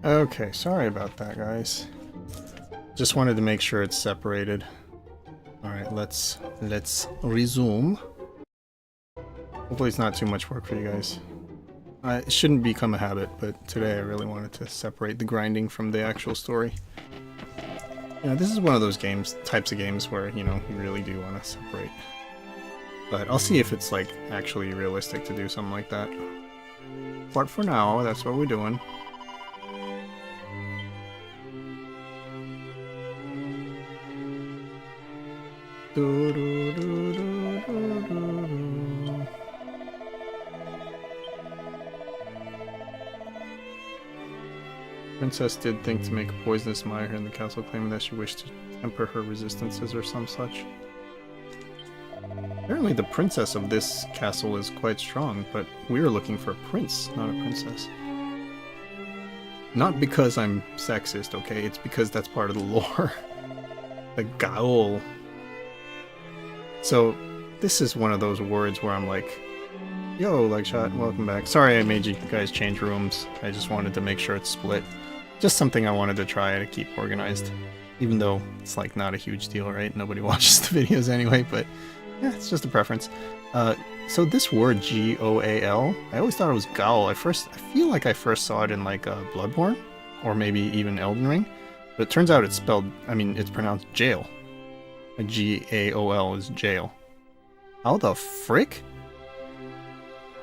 Okay, sorry about that, guys. Just wanted to make sure it's separated. Alright, let's resume. Hopefully it's not too much work for you guys. It shouldn't become a habit, but today I really wanted to separate the grinding from the actual story. You know, this is one of those types of games where, you know, you really do want to separate. But I'll see if it's, like, actually realistic to do something like that. But for now, that's what we're doing. Princess did think to make a poisonous mire in the castle, claiming that she wished to temper her resistances or some such. Apparently the princess of this castle is quite strong, but we're looking for a prince, not a princess. Not because I'm sexist, okay? It's because that's part of the lore. The Gaol. So, this is one of those words where I'm like, yo, Legshot, welcome back. Sorry I made you guys change rooms. I just wanted to make sure it's split. Just something I wanted to try to keep organized. Even though it's like not a huge deal, right? Nobody watches the videos anyway, but yeah, it's just a preference. So this word G-O-A-L, I always thought it was Gaol. I feel like I first saw it in like Bloodborne, or maybe even Elden Ring. But it turns out it's it's pronounced jail. G-A-O-L is jail. How the frick?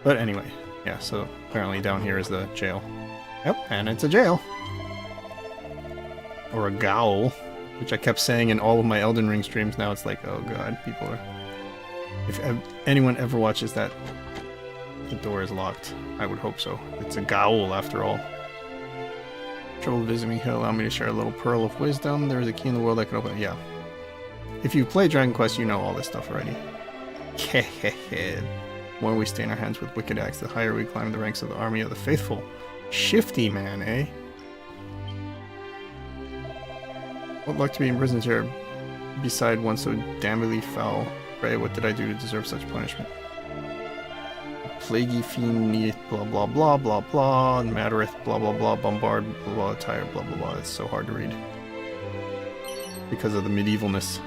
But anyway, yeah, so apparently down here is the jail. Yep, and it's a jail. Or a gaol, which I kept saying in all of my Elden Ring streams. Now it's like, oh god, people are... If anyone ever watches that, the door is locked. I would hope so. It's a gaol after all. Trouble visiting me here, allow me to share a little pearl of wisdom. There is a key in the world that can open it. Yeah. If you play Dragon Quest, you know all this stuff already. The more we stain our hands with wicked acts, the higher we climb the ranks of the army of the faithful. Shifty man, eh? What luck to be imprisoned here beside one so damnably foul. Pray, what did I do to deserve such punishment? Plaguey fiend, blah blah blah blah blah, and Mattereth, blah blah blah, bombard, blah blah, tired, blah blah blah. It's so hard to read. Because of the medievalness.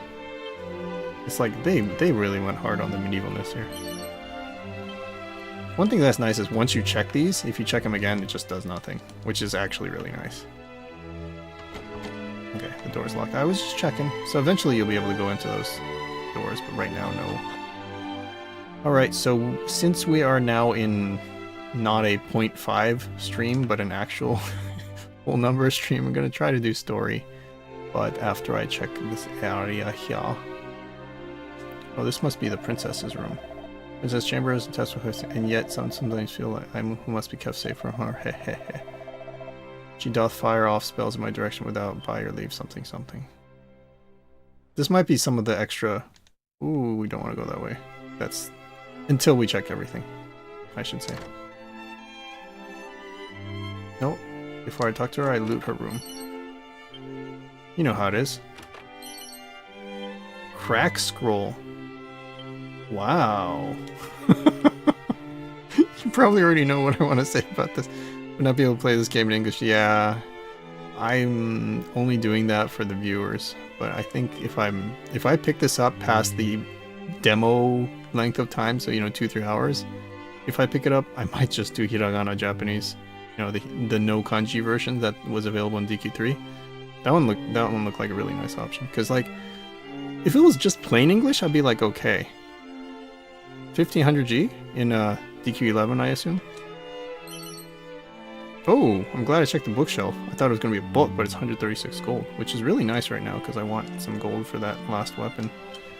It's like they really went hard on the medievalness here. One thing that's nice is once you check these, if you check them again, it just does nothing, which is actually really nice. Okay, the door's locked. I was just checking. So eventually you'll be able to go into those doors, but right now, no. Alright, so since we are now in not a 0.5 stream, but an actual full number stream, I'm going to try to do story. But after I check this area here... Oh, this must be the princess's room. Princess chamber is a test with her, and yet sometimes feel like I must be kept safe from her. Hehehe. She doth fire off spells in my direction without by or leave something something. This might be some of the extra... Ooh, we don't want to go that way. That's... Until we check everything, I should say. Nope. Before I talk to her, I loot her room. You know how it is. Crack scroll. Wow. You probably already know what I want to say about this. Would not be able to play this game in English. Yeah, I'm only doing that for the viewers. But I think if I pick this up past the demo length of time, so you know 2-3 hours, if I pick it up, I might just do Hiragana Japanese. You know, the no kanji version that was available in DQ3. That one looked like a really nice option. Because like, if it was just plain English, I'd be like, okay. 1500G in DQ11, I assume. Oh, I'm glad I checked the bookshelf. I thought it was going to be a book, but it's 136 gold, which is really nice right now because I want some gold for that last weapon.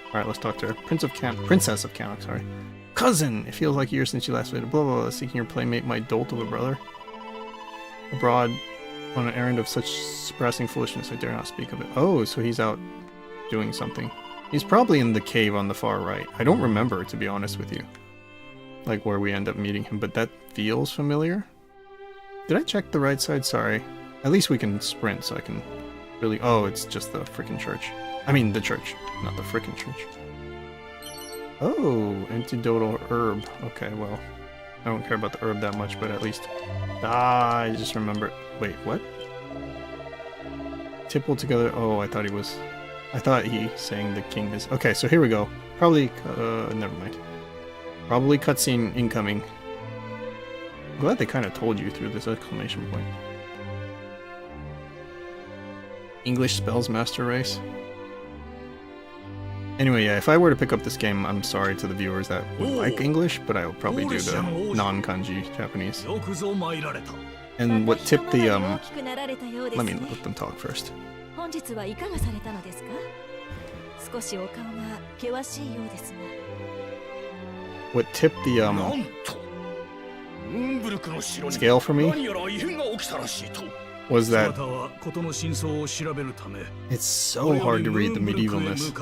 Alright, let's talk to her. Princess of Cannock, sorry. Cousin! It feels like years since you last visited. Blah, blah, blah. Seeking your playmate, my dolt of a brother. Abroad on an errand of such suppressing foolishness, I dare not speak of it. Oh, so he's out doing something. He's probably in the cave on the far right. I don't remember, to be honest with you. Like where we end up meeting him, but that feels familiar. Did I check the right side? Sorry. At least we can sprint, so I can really... Oh, it's just the frickin' church. I mean, the church, not the frickin' church. Oh, antidotal herb. Okay, well, I don't care about the herb that much, but at least... Ah, I just remember... Wait, what? Tipple together. Oh, I thought he saying the king is. Okay, so here we go. Probably, never mind. Probably cutscene incoming. I'm glad they kind of told you through this exclamation point. English spells master race. Anyway, yeah, if I were to pick up this game, I'm sorry to the viewers that would like English, but I will probably do the non-kanji Japanese. And what tipped the, let me let them talk first. What tipped the, scale for me was that it's so hard to read the medievalness.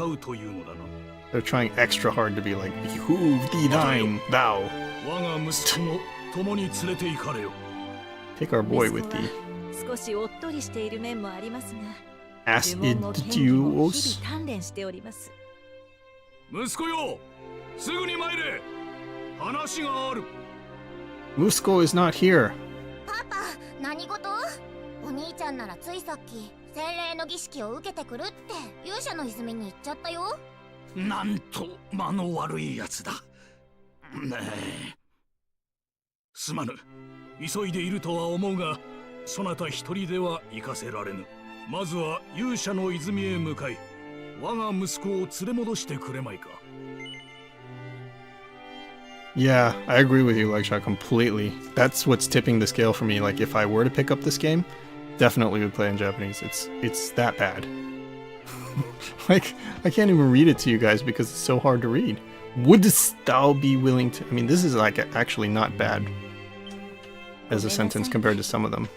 They're trying extra hard to be like, behoove thee thine, thou. Take our boy with thee. Assiduous. Musco is not here. 何事？お兄ちゃんならついさっき洗礼の儀式を受けてくるって勇者の泉に行っちゃったよ。なんと間の悪いやつだ。ねえ。すまぬ。急いでいるとは思うが、そなた一人では行かせられぬ。まずは勇者の泉へ向かい、我が息子を連れ戻してくれまいか。Yeah, I agree with you, Legshot, completely. That's what's tipping the scale for me. Like, if I were to pick up this game, definitely would play in Japanese. It's that bad. Like, I can't even read it to you guys because it's so hard to read. Wouldst thou be willing to... I mean, this is like actually not bad as a sentence compared to some of them.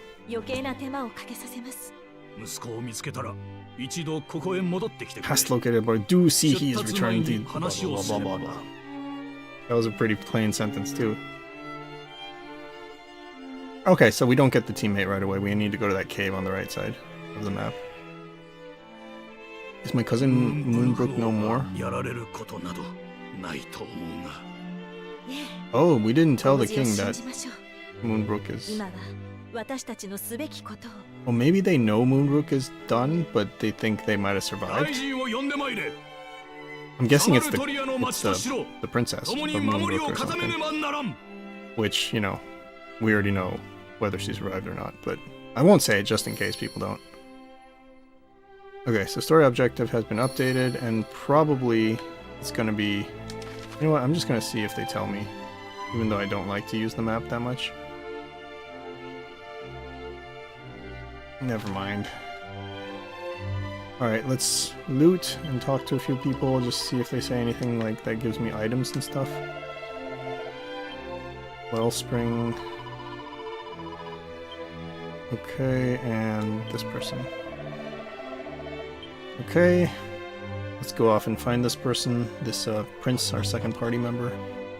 Hast located, but do see he is returned to... Blah, blah, blah, blah, blah. That was a pretty plain sentence, too. Okay, so we don't get the teammate right away. We need to go to that cave on the right side of the map. Is my cousin Moonbrook no more? Oh, we didn't tell the king that Moonbrook is... Well, maybe they know Moonbrook is done, but they think they might have survived? I'm guessing it's the princess of Moonbrook or something. Which, you know, we already know whether she survived or not, but I won't say it just in case people don't. Okay, so story objective has been updated, and probably it's gonna be... You know what, I'm just gonna see if they tell me, even though I don't like to use the map that much. Never mind. Alright, let's loot and talk to a few people, just see if they say anything like that gives me items and stuff. Wellspring. Okay, and this person. Okay, let's go off and find this person, this Prince, our second party member.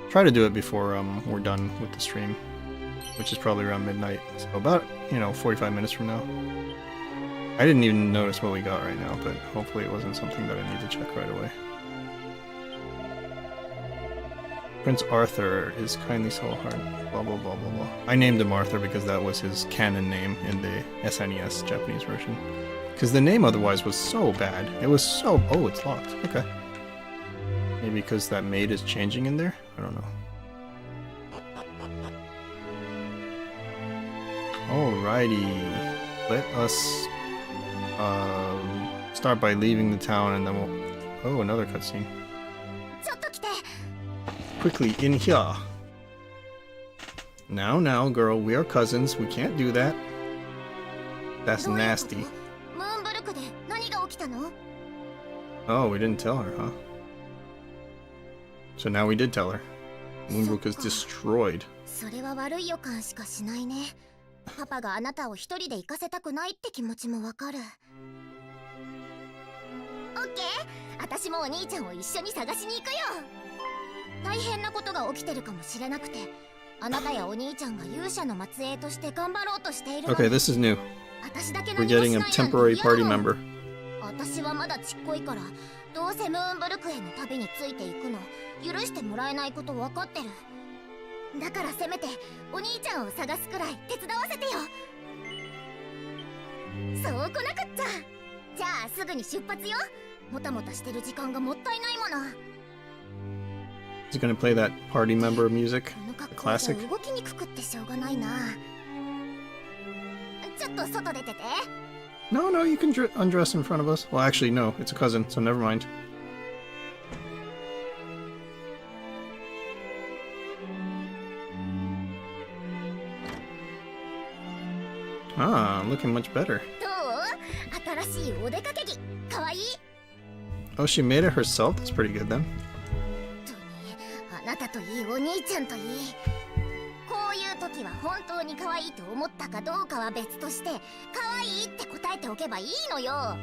Try to do it before we're done with the stream, which is probably around midnight, so about, 45 minutes from now. I didn't even notice what we got right now, but hopefully it wasn't something that I need to check right away. Prince Arthur is kindly so hard, blah blah blah blah blah. I named him Arthur because that was his canon name in the SNES Japanese version. Because the name otherwise was so bad. It was so... Oh, it's locked. Okay. Maybe because that maid is changing in there? I don't know. Alrighty. Let us start by leaving the town and then we'll... Oh, another cutscene. Quickly, in here. Now, girl, we are cousins. We can't do that. That's nasty. Oh, we didn't tell her, huh? So now we did tell her. Moonbrook is destroyed. パパがあなたを一人で行かせたくないって気持ちもわかる。オッケー、私もお兄ちゃんを一緒に探しに行くよ。大変なことが起きてるかもしれなくて、あなたやお兄ちゃんが勇者の末裔として頑張ろうとしている。Okay, this is new. We're getting a temporary party member. 私はまだちっこいから、どうせムーンブルクへの旅についていくの許してもらえないこと分かってる。だからせめてお兄ちゃんを探すくらい手伝わせてよ。そうこなくっちゃ。じゃあすぐに出発よ。もたもたしてる時間がもったいないもの。 Is he gonna play that party member music? この格 The 好じゃ classic? 動きにくくってしょうがないな。ちょっと外出てて。 No, no, you can undress in front of us. Well, actually, no, it's a cousin, so never mind. Ah, looking much better. どう？新しいお出かけ着。かわいい。 Oh, she made it herself? That's pretty good then. 本当にあなたといいお兄ちゃんといい。こういう時は本当に可愛いと思ったかどうかは別として、可愛いって答えておけばいいのよ。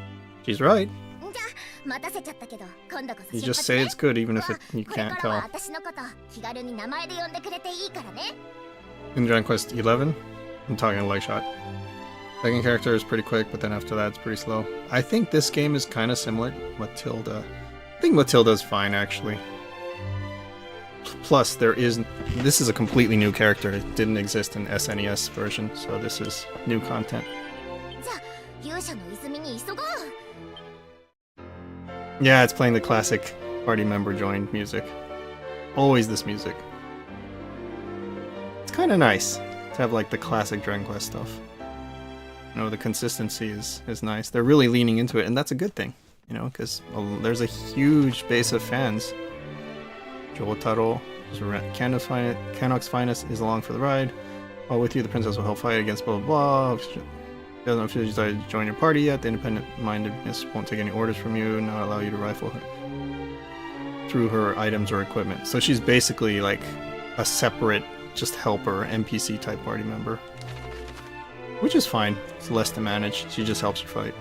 She's right. じゃあ待たせちゃったけど、今度こそ You 出 just 発 say ね。 it's good even if you これ can't からは tell. 私のこと気軽に名前で呼んでくれていいからね。 In Dragon Quest 11, I'm talking a leg shot. Second character is pretty quick, but then after that it's pretty slow. I think this game is kind of similar to Matilda. I think Matilda's fine actually. Plus, this is a completely new character. It didn't exist in SNES version, so this is new content. じゃあ勇者の泉に急ごう。 Yeah, it's playing the classic party member joined music. Always this music. It's kind of nice to have like the classic Dragon Quest stuff. You know, the consistency is nice. They're really leaning into it, and that's a good thing, you know, because there's a huge base of fans. Jotaro, Canok's finest, is along for the ride. While with you, the princess will help fight against blah blah blah. She doesn't know if she's decided to join your party yet. The independent-mindedness won't take any orders from you, not allow you to rifle her through her items or equipment. So she's basically like a separate, just helper, NPC type party member. Which is fine. It's less to manage. She just helps you fight.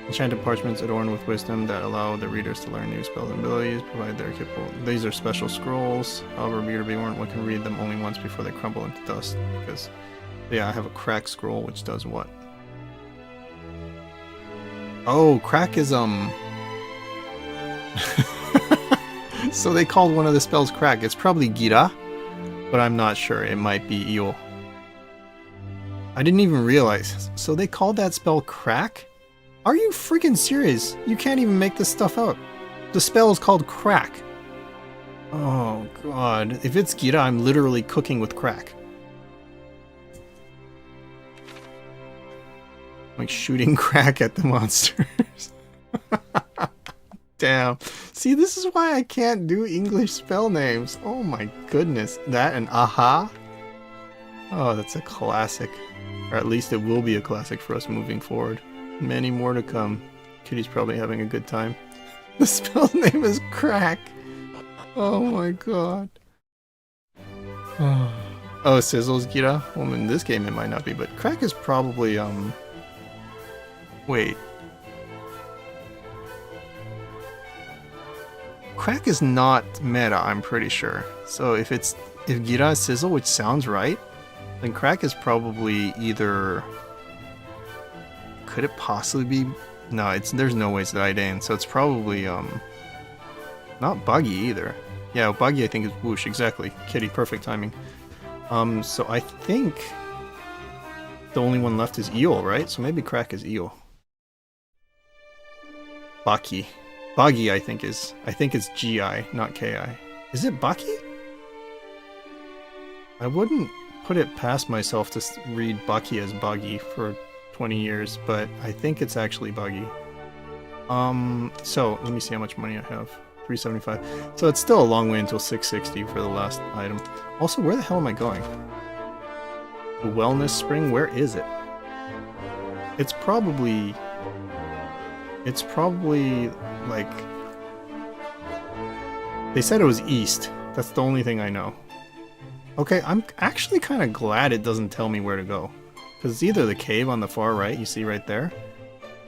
Enchanted parchments adorned with wisdom that allow the readers to learn new spells and abilities, provide their capable. These are special scrolls. However, reader be warned, one can read them only once before they crumble into dust. Because, yeah, I have a crack scroll, which does what? Oh, crack is So they called one of the spells crack. It's probably Gira, but I'm not sure. It might be Io. I didn't even realize. So they called that spell crack? Are you freaking serious? You can't even make this stuff up. The spell is called crack. Oh god. If it's Gira, I'm literally cooking with crack. Like shooting crack at the monsters. Damn. See, this is why I can't do English spell names. Oh my goodness. That and aha. Oh, that's a classic. Or at least it will be a classic for us moving forward. Many more to come. Kitty's probably having a good time. The spell name is crack. Oh my god. Oh, Sizzle's Gira? Well, in this game it might not be, but crack is probably, wait. Crack is not meta, I'm pretty sure. So if Gira is Sizzle, which sounds right, then crack is probably either... Could it possibly be? No, there's no way it's Daiden, so it's probably not Buggy either. Yeah, Buggy I think is Whoosh, exactly. Kitty, perfect timing. So I think the only one left is Eel, right? So maybe Crack is Eel. Baki. Buggy I think it's GI, not KI. Is it Bucky? I wouldn't put it past myself to read Bucky as Buggy for 20 years, but I think it's actually Buggy. So let me see how much money I have. 375. So it's still a long way until 660 for the last item. Also, where the hell am I going? The Wellness Spring? Where is it? It's probably like... They said it was east. That's the only thing I know. Okay, I'm actually kind of glad it doesn't tell me where to go. Because it's either the cave on the far right, you see right there,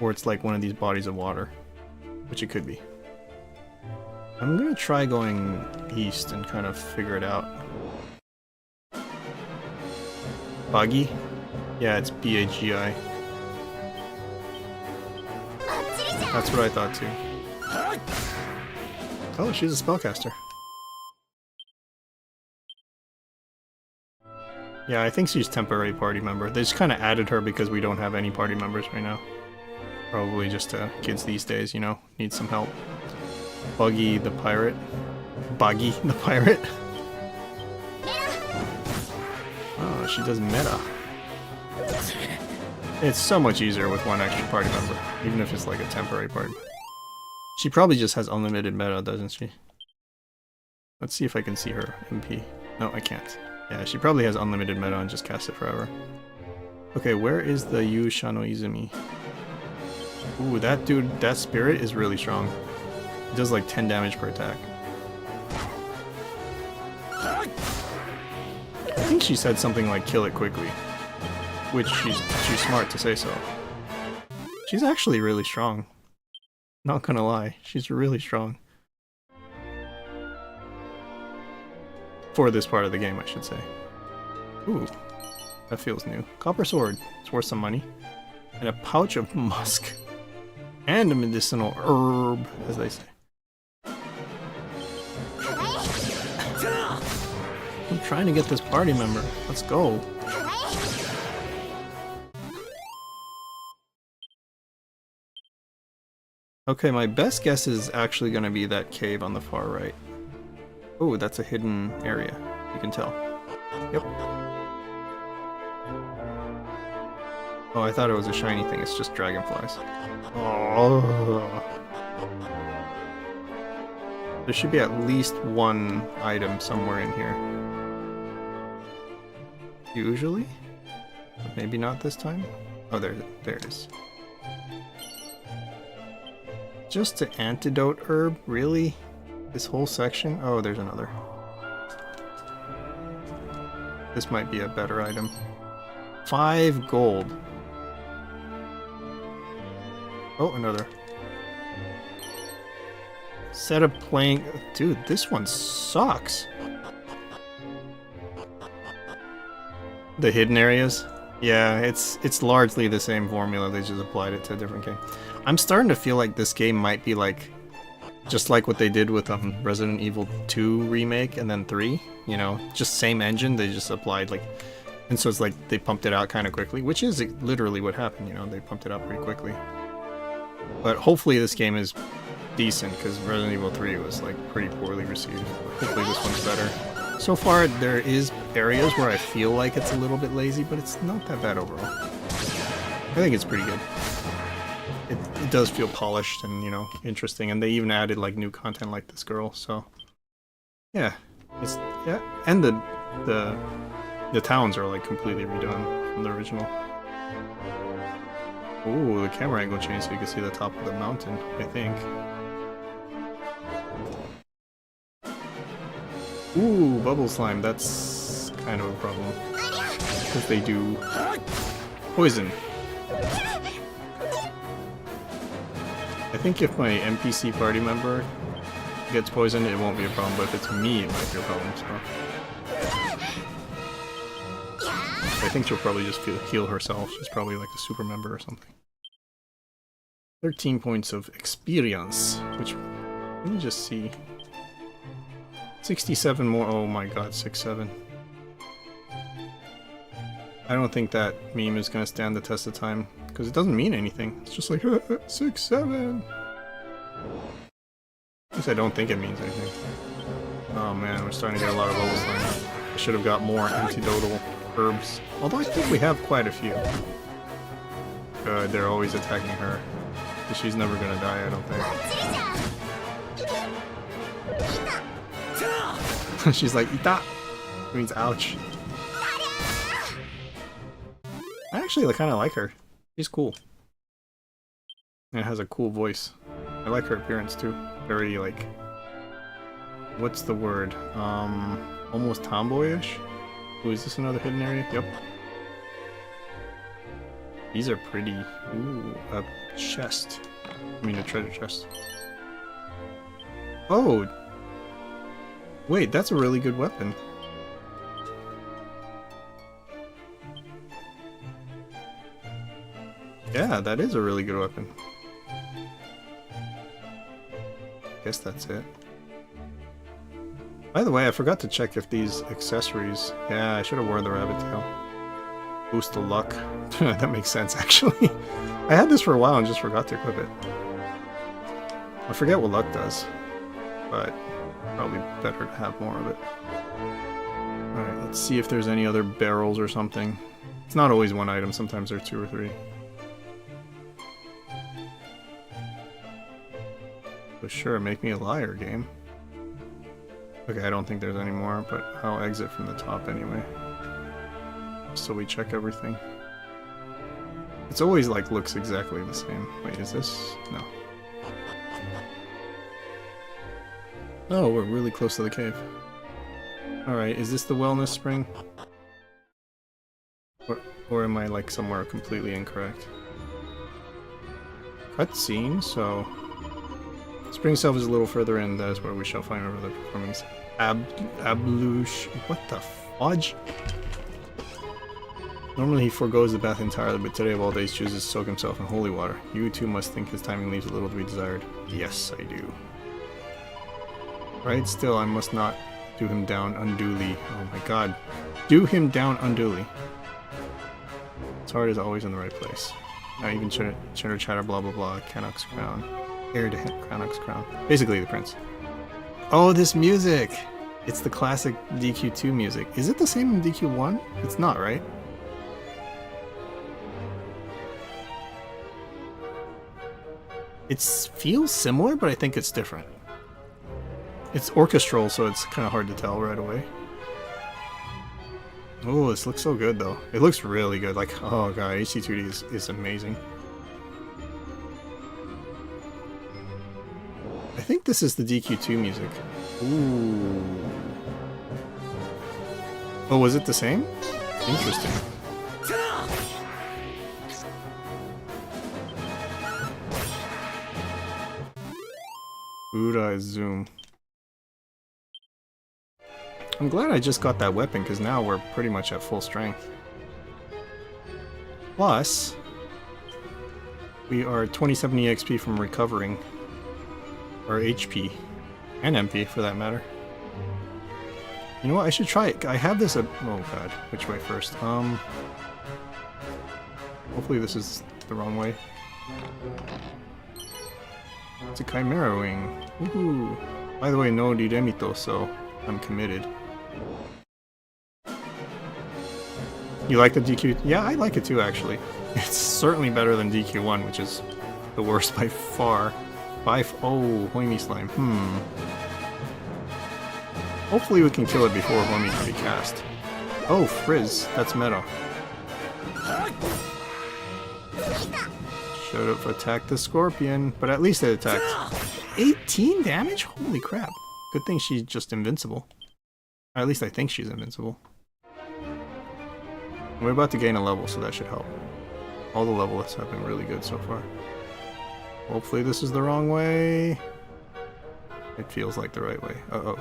or it's like one of these bodies of water, which it could be. I'm gonna try going east and kind of figure it out. Buggy? Yeah, it's B-A-G-I. That's what I thought too. Oh, she's a spellcaster. Yeah, I think she's temporary party member. They just kind of added her because we don't have any party members right now. Probably just kids these days, you know, need some help. Buggy the pirate. Buggy the pirate. Oh, she does meta. It's so much easier with one extra party member, even if it's like a temporary party. She probably just has unlimited meta, doesn't she? Let's see if I can see her MP. No, I can't. Yeah, she probably has unlimited meta and just casts it forever. Okay, where is the Yu Shano Izumi? Ooh, that dude, that spirit is really strong. It does like 10 damage per attack. I think she said something like kill it quickly. Which she's smart to say so. She's actually really strong. Not gonna lie, she's really strong. For this part of the game, I should say. Ooh, that feels new. Copper sword, it's worth some money. And a pouch of musk. And a medicinal herb, as they say. I'm trying to get this party member. Let's go. Okay, my best guess is actually going to be that cave on the far right. Oh, that's a hidden area. You can tell. Yep. Oh, I thought it was a shiny thing. It's just dragonflies. Oh. There should be at least one item somewhere in here. Usually? But maybe not this time? Oh, there it is. Just an antidote herb? Really? This whole section? Oh, there's another. This might be a better item. 5 gold. Oh, another. Set up playing... Dude, this one sucks. The hidden areas? Yeah, it's largely the same formula, they just applied it to a different game. I'm starting to feel like this game might be like, just like what they did with Resident Evil 2 remake and then 3, you know, just same engine, they just applied like, and so it's like they pumped it out kind of quickly, which is literally what happened, you know, they pumped it out pretty quickly. But hopefully this game is decent, because Resident Evil 3 was like pretty poorly received. Hopefully this one's better. So far, there is areas where I feel like it's a little bit lazy, but it's not that bad overall. I think it's pretty good. It does feel polished and, you know, interesting, and they even added like new content like this girl, so yeah. Yeah, and the towns are like completely redone from the original. Ooh, the camera angle changed so you can see the top of the mountain, I think. Ooh, bubble slime, that's kind of a problem. Because they do poison. I think if my NPC party member gets poisoned, it won't be a problem, but if it's me, it might be a problem, so... I think she'll probably just heal herself. She's probably like a super member or something. 13 points of experience, which... Let me just see... 67 more. Oh my god, 6-7. I don't think that meme is gonna stand the test of time, because it doesn't mean anything. It's just like 6-7. At least I don't think it means anything. Oh man, we're starting to get a lot of bubble slime. I should have got more antidotal herbs. Although I think we have quite a few. Good, they're always attacking her. She's never gonna die, I don't think. She's like, Ita! It means ouch. I actually kind of like her. She's cool. And has a cool voice. I like her appearance too. Very like... What's the word? Almost tomboyish? Ooh, is this another hidden area? Yep. These are pretty. Ooh, a chest. I mean a treasure chest. Oh! Wait, that's a really good weapon. Yeah, that is a really good weapon. Guess that's it. By the way, I forgot to check if these accessories... Yeah, I should have worn the rabbit tail. Boost the luck. That makes sense, actually. I had this for a while and just forgot to equip it. I forget what luck does, but probably better to have more of it. Alright, let's see if there's any other barrels or something. It's not always one item, sometimes there are 2 or 3. But sure, make me a liar, game. Okay, I don't think there's any more, but I'll exit from the top anyway. So we check everything. It's always like looks exactly the same. Wait, is this? No. Oh, we're really close to the cave. Alright, is this the wellness spring? Or am I like somewhere completely incorrect? Cutscene, so... Spring itself is a little further in, that is where we shall find over the performance. Ablush... What the fudge? Normally he forgoes the bath entirely, but today of all days chooses to soak himself in holy water. You too must think his timing leaves a little to be desired. Yes, I do. Right, still I must not do him down unduly. Oh my god. Do him down unduly. His heart is always in the right place. Not even chitter chatter blah blah blah. Canuck's crown. Heir to Canuck's crown. Basically the prince. Oh, this music! It's the classic DQ2 music. Is it the same in DQ1? It's not, right? It feels similar, but I think it's different. It's orchestral, so it's kind of hard to tell right away. Oh, this looks so good, though. It looks really good. Like, oh god, HD-2D is amazing. I think this is the DQ2 music. Ooh. Oh, was it the same? Interesting. Buddha Zoom. I'm glad I just got that weapon, because now we're pretty much at full strength. Plus, we are 2070 XP from recovering. Or HP. And MP, for that matter. You know what, I should try it. I have this oh god, which way first? Hopefully this is the wrong way. It's a Chimera Wing. Woohoo! By the way, no Diremito, so I'm committed. You like the DQ? Yeah, I like it too, actually. It's certainly better than DQ1, which is the worst by far. Oh, Hoimi Slime. Hopefully we can kill it before Hoimi can be cast. Oh, Frizz. That's meta. Should have attacked the Scorpion, but at least it attacked. 18 damage? Holy crap. Good thing she's just invincible. Or at least I think she's invincible. We're about to gain a level, so that should help. All the level ups have been really good so far. Hopefully this is the wrong way. It feels like the right way. Uh-oh.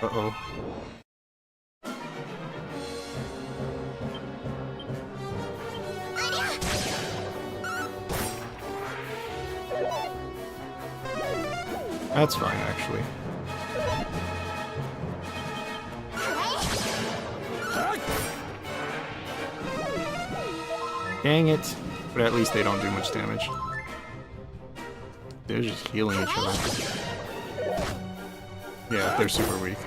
Uh-oh. That's fine, actually. Dang it. But at least they don't do much damage. They're just healing each other. Yeah, they're super weak.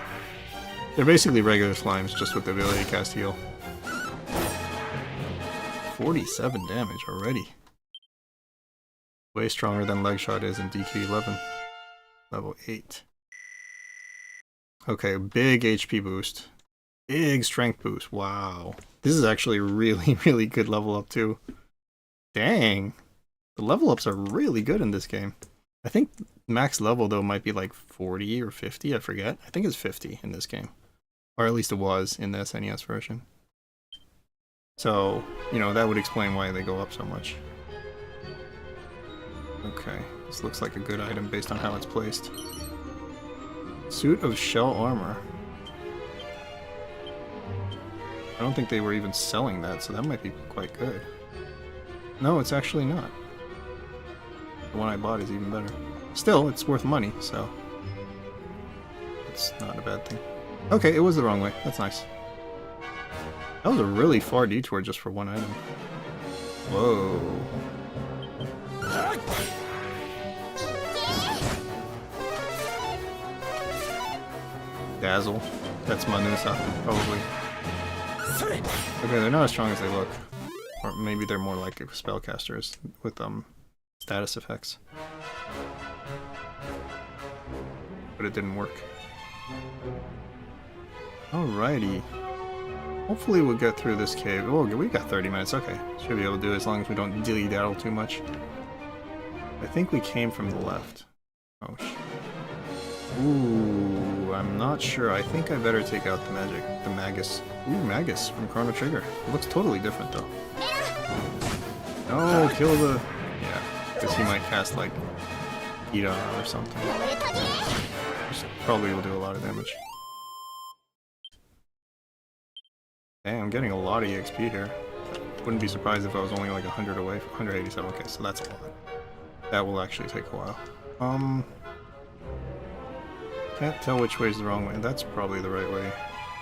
They're basically regular slimes, just with the ability to cast heal. 47 damage already. Way stronger than Leg Shot is in DQ11. Level 8. Okay, big HP boost. Big strength boost. Wow. This is actually really, really good level up too. Dang. The level ups are really good in this game. I think max level though might be like 40 or 50, I forget. I think it's 50 in this game. Or at least it was in the SNES version. So, you know, that would explain why they go up so much. Okay, this looks like a good item based on how it's placed. Suit of shell armor. I don't think they were even selling that, so that might be quite good. No, it's actually not. The one I bought is even better. Still, it's worth money, so it's not a bad thing. Okay, it was the wrong way. That's nice. That was a really far detour just for one item. Whoa. Dazzle. That's Manusa, probably. Okay, they're not as strong as they look. Or maybe they're more like spellcasters with status effects. But it didn't work. Alrighty. Hopefully we'll get through this cave. Oh, we got 30 minutes. Okay. Should be able to do it as long as we don't dilly-daddle too much. I think we came from the left. Oh, Ooh, I'm not sure. I think I better take out the Magus. Ooh, Magus from Chrono Trigger. It looks totally different though. No, kill the... Yeah, because he might cast like Ira or something. Which probably will do a lot of damage. Dang, I'm getting a lot of EXP here. Wouldn't be surprised if I was only like 100 away. 187, okay, so that's a lot. That will actually take a while. Can't tell which way is the wrong way. That's probably the right way.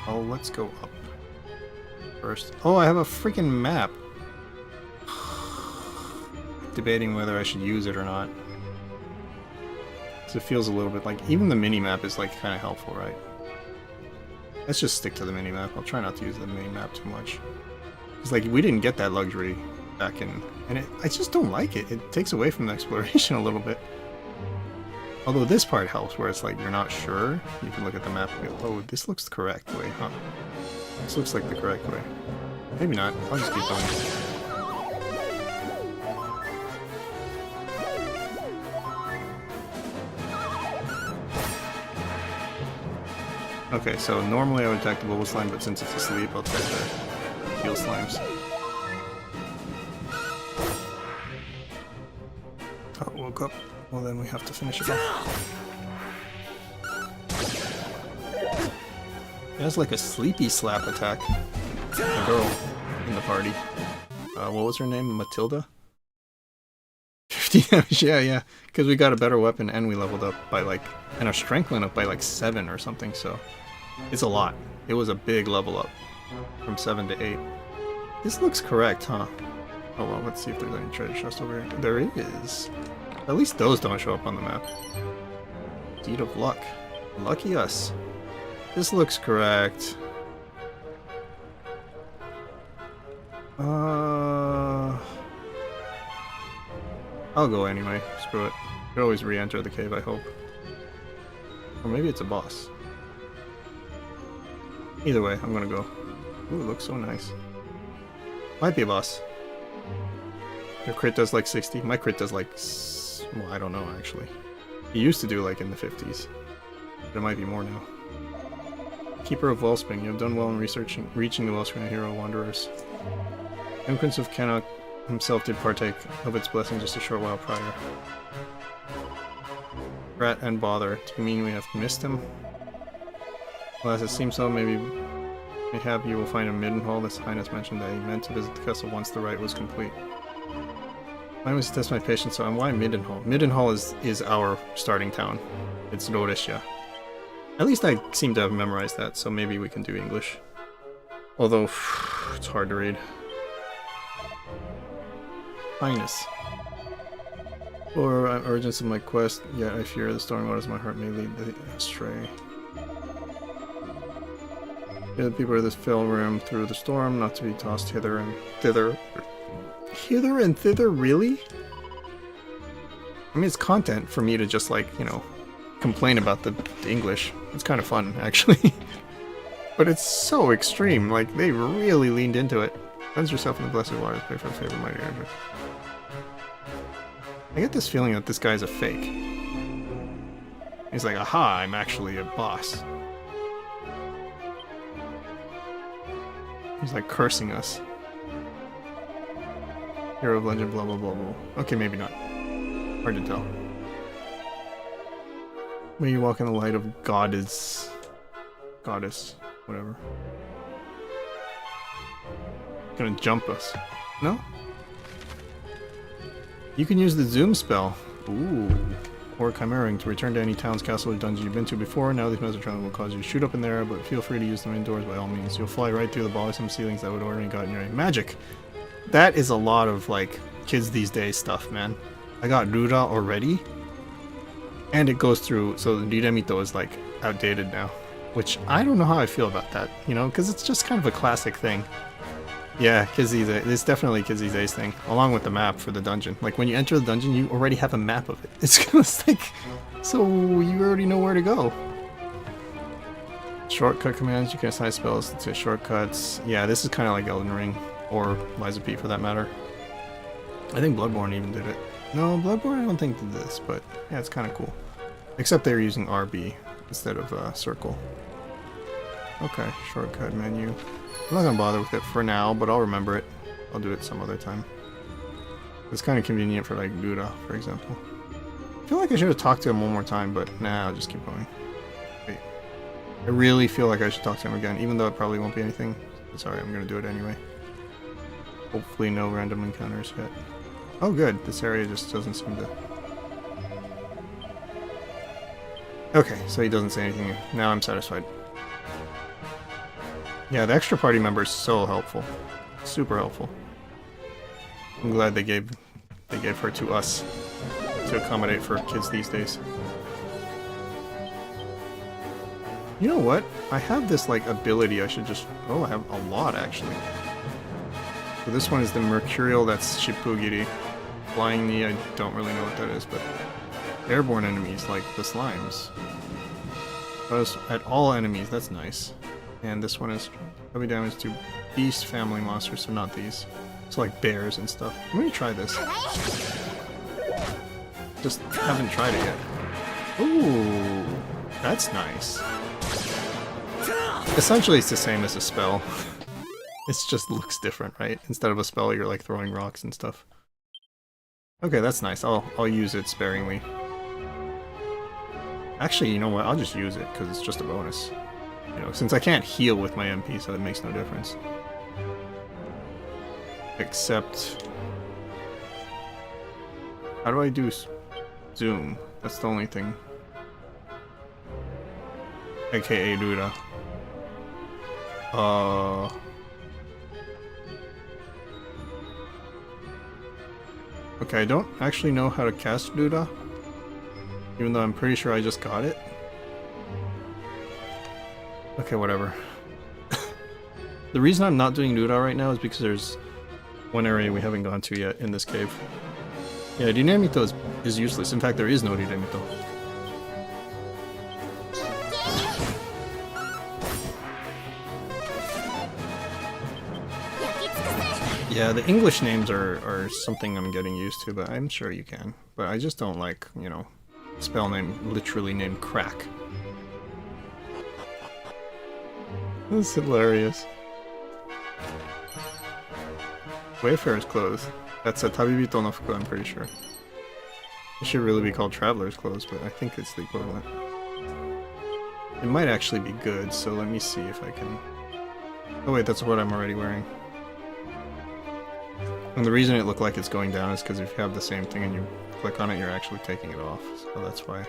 Oh, let's go up first. Oh, I have a freaking map. Debating whether I should use it or not. So it feels a little bit like... Even the mini-map is like kind of helpful, right? Let's just stick to the mini-map. I'll try not to use the main map too much. It's like, we didn't get that luxury back in... And I just don't like it. It takes away from the exploration a little bit. Although this part helps, where it's like, you're not sure. You can look at the map and go, oh, this looks the correct way, huh? This looks like the correct way. Maybe not. I'll just keep going. Okay, so normally I would attack the bubble slime, but since it's asleep, I'll try to heal slimes. Oh, woke up. Well, then we have to finish it off. It has like a sleepy slap attack. A girl in the party. What was her name? Matilda? 50 damage, yeah. Because we got a better weapon and we leveled up by like... And our strength went up by like 7 or something, so... It's a lot. It was a big level up. From 7 to 8. This looks correct, huh? Oh well, let's see if there's any treasure chest over here. There is. At least those don't show up on the map. Deed of luck. Lucky us. This looks correct. I'll go anyway. Screw it. You can always re-enter the cave, I hope. Or maybe it's a boss. Either way, I'm gonna go. Ooh, it looks so nice. Might be a boss. Your crit does like 60. My crit does like... Well, I don't know, actually. It used to do like in the 50s. But it might be more now. Keeper of Wellspring. You have done well in reaching the Wellspring of Hero Wanderers. Young Prince of Cannock himself did partake of its blessing just a short while prior. Rat and bother. Do you mean we have missed him? Well, as it seems so, mayhap you will find a Middenhall. His Highness mentioned that he meant to visit the castle once the rite was complete. I must test my patience, so why Middenhall? Middenhall is our starting town. It's Rhodesia. At least I seem to have memorized that, so maybe we can do English. Although, it's hard to read. Highness. For urgency of my quest, yet I fear the stormy waters of my heart may lead astray. Hear the people of this fell room through the storm, not to be tossed hither and thither. Hither and thither, really? I mean, it's content for me to just, like, you know, complain about the English. It's kind of fun, actually. But it's so extreme, like, they really leaned into it. Cleanse yourself in the blessed waters, pray for a favor, mighty Andrew. I get this feeling that this guy's a fake. He's like, aha, I'm actually a boss. He's like cursing us. Hero of legend, blah blah blah blah. Okay, maybe not. Hard to tell. May you walk in the light of goddess, whatever. Gonna jump us. No? You can use the zoom spell. Ooh. or chimeering to return to any town's castle or dungeon you've been to before. Now these messages will cause you to shoot up in there, but feel free to use them indoors by all means. You'll fly right through the bothersome ceilings that would already gotten your magic. That is a lot of like kids these days stuff, man. I got Rura already, and it goes through. So the Riremito is like outdated now, which I don't know how I feel about that. You know, because it's just kind of a classic thing. Yeah, kids these days. It's definitely kids these days thing, along with the map for the dungeon. Like when you enter the dungeon, you already have a map of it. It's just like, so you already know where to go. Shortcut commands, you can assign spells to shortcuts. Yeah, this is kind of like Elden Ring, or Liza P for that matter. I think Bloodborne even did it. No, Bloodborne I don't think did this, but yeah, it's kind of cool. Except they were using RB instead of circle. Okay, shortcut menu. I'm not gonna bother with it for now, but I'll remember it. I'll do it some other time. It's kind of convenient for like Buddha, for example. I feel like I should have talked to him one more time, but nah, I'll just keep going. Wait. I really feel like I should talk to him again, even though it probably won't be anything. Sorry, I'm gonna do it anyway. Hopefully no random encounters yet. Oh good, this area just doesn't seem to... Okay, so he doesn't say anything. Now I'm satisfied. Yeah, the extra party member is so helpful. Super helpful. I'm glad they gave her to us to accommodate for kids these days. You know what? I have this like ability I should just... Oh, I have a lot actually. So this one is the Mercurial, that's Shippugiri. Flying Knee, I don't really know what that is, but airborne enemies like the slimes. Those at all enemies, that's nice. And this one is heavy damage to beast family monsters, so not these. So like bears and stuff. Let me try this. Just haven't tried it yet. Ooh, that's nice. Essentially it's the same as a spell. It just looks different, right? Instead of a spell, you're like throwing rocks and stuff. Okay, that's nice. I'll use it sparingly. Actually, you know what? I'll just use it because it's just a bonus. You know, since I can't heal with my MP, so it makes no difference. Except... How do I do zoom? That's the only thing. AKA Rura. Okay, I don't actually know how to cast Rura. Even though I'm pretty sure I just got it. Okay, whatever. The reason I'm not doing Rura right now is because there's one area we haven't gone to yet in this cave. Yeah, Riremito is useless. In fact, there is no Riremito. Yeah, the English names are something I'm getting used to, but I'm sure you can. But I just don't like, you know, spell name literally named Crack. That's hilarious. Wayfarer's Clothes. That's a Tabibito no Fuku, I'm pretty sure. It should really be called Traveler's Clothes, but I think it's the equivalent. It might actually be good, so let me see if I can... Oh wait, that's what I'm already wearing. And the reason it looked like it's going down is because if you have the same thing and you click on it, you're actually taking it off, so that's why.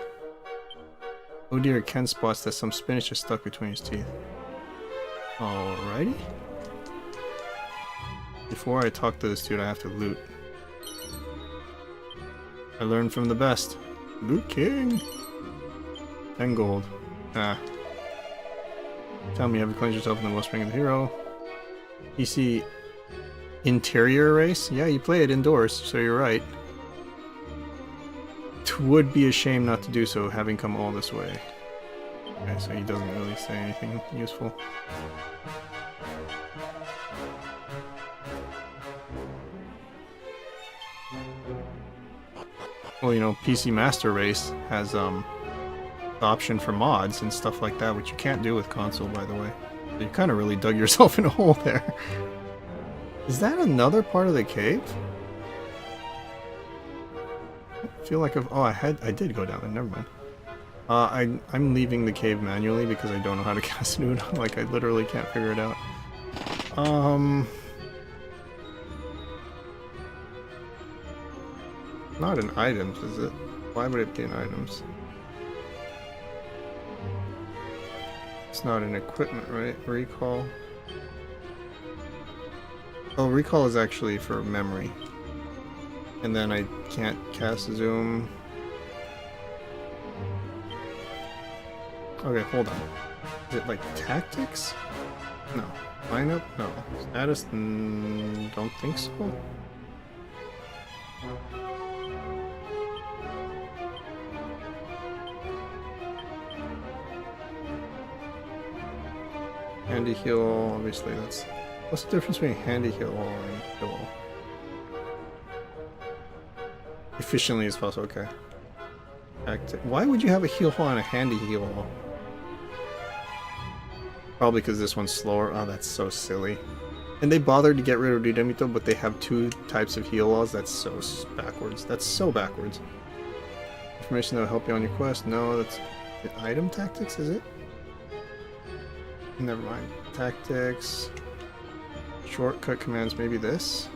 Oh dear, Ken spots that some spinach is stuck between his teeth. Alrighty. Before I talk to this dude, I have to loot. I learned from the best. Loot King! 10 gold. Ah. Tell me, have you cleansed yourself in the wellspring of the hero? PC interior race? Yeah, you play it indoors, so you're right. It would be a shame not to do so, having come all this way. Okay, so he doesn't really say anything useful. Well, you know, PC Master Race has the option for mods and stuff like that, which you can't do with console, by the way. So you kind of really dug yourself in a hole there. Is that another part of the cave? I feel like I did go down there. Never mind. I'm leaving the cave manually because I don't know how to cast Nude. Like I literally can't figure it out. Not in items, is it? Why would it be in items? It's not in equipment, right? Recall. Oh, recall is actually for memory. And then I can't cast zoom. Okay, hold on. Is it like tactics? No. Lineup? No. Status? Don't think so. Handy heal, obviously that's... What's the difference between handy heal and heal? Efficiently as possible, okay. Why would you have a heal hole and a handy heal hole? Probably because this one's slower. Oh, that's so silly. And they bothered to get rid of Didemito, but they have two types of heal laws. That's so backwards. That's so backwards. Information that will help you on your quest. No, that's... Item tactics, is it? Never mind. Tactics. Shortcut commands, maybe this?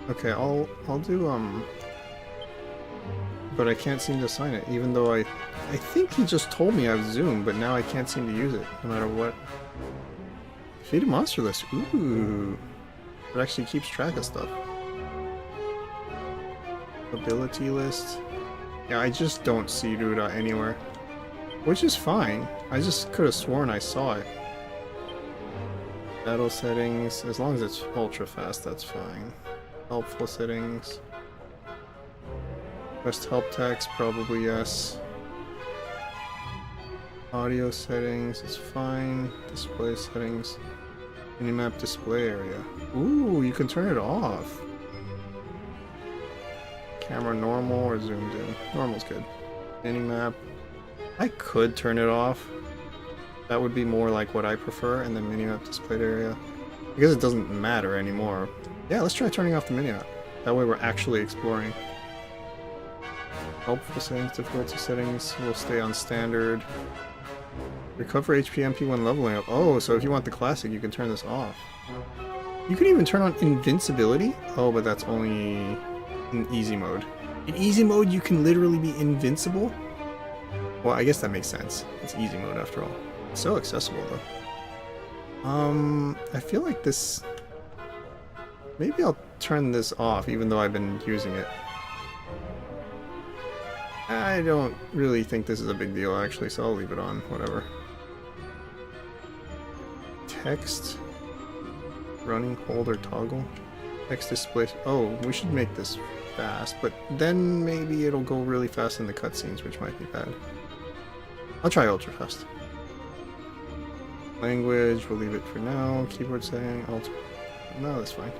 Okay, I'll do, but I can't seem to assign it, even though I think he just told me I have zoom, but now I can't seem to use it, no matter what. Feed a monster list. Ooh. It actually keeps track of stuff. Ability list. Yeah, I just don't see Ruda anywhere. Which is fine. I just could have sworn I saw it. Battle settings. As long as it's ultra fast, that's fine. Helpful settings. Quest help text, probably yes. Audio settings is fine. Display settings. Minimap display area. Ooh, you can turn it off. Camera normal or zoomed in? Normal's good. Minimap. I could turn it off. That would be more like what I prefer, and then minimap displayed area. I guess it doesn't matter anymore. Yeah, let's try turning off the minimap. That way we're actually exploring. Helpful settings, difficulty settings will stay on standard. Recover HP MP when leveling up. Oh, so if you want the classic, you can turn this off. You can even turn on invincibility? Oh, but that's only in easy mode. In easy mode, you can literally be invincible? Well, I guess that makes sense. It's easy mode after all. It's so accessible, though. I feel like this... Maybe I'll turn this off, even though I've been using it. I don't really think this is a big deal, actually, so I'll leave it on. Whatever. Text. Running, hold, or toggle. Text display. Oh, we should make this fast, but then maybe it'll go really fast in the cutscenes, which might be bad. I'll try ultra fast. Language, we'll leave it for now. Keyboard setting, ultra. No, that's fine.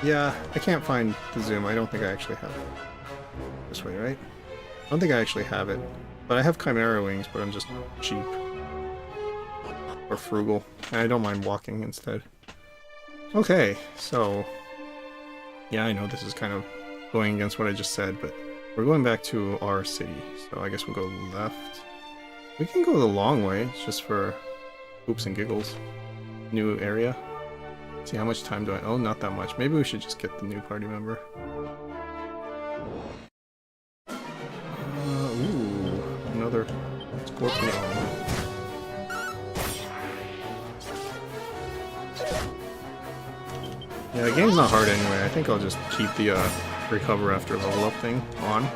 Yeah, I can't find the zoom. I don't think I actually have it. This way, right? I don't think I actually have it. But I have Chimera wings, but I'm just cheap. Or frugal. And I don't mind walking instead. Okay, so... Yeah, I know this is kind of going against what I just said, but we're going back to our city. So I guess we'll go left. We can go the long way, just for oops and giggles. New area. See, how much time do I... Oh, not that much. Maybe we should just get the new party member. Ooh, another scorpion. Yeah, the game's not hard anyway. I think I'll just keep the recover after level up thing on.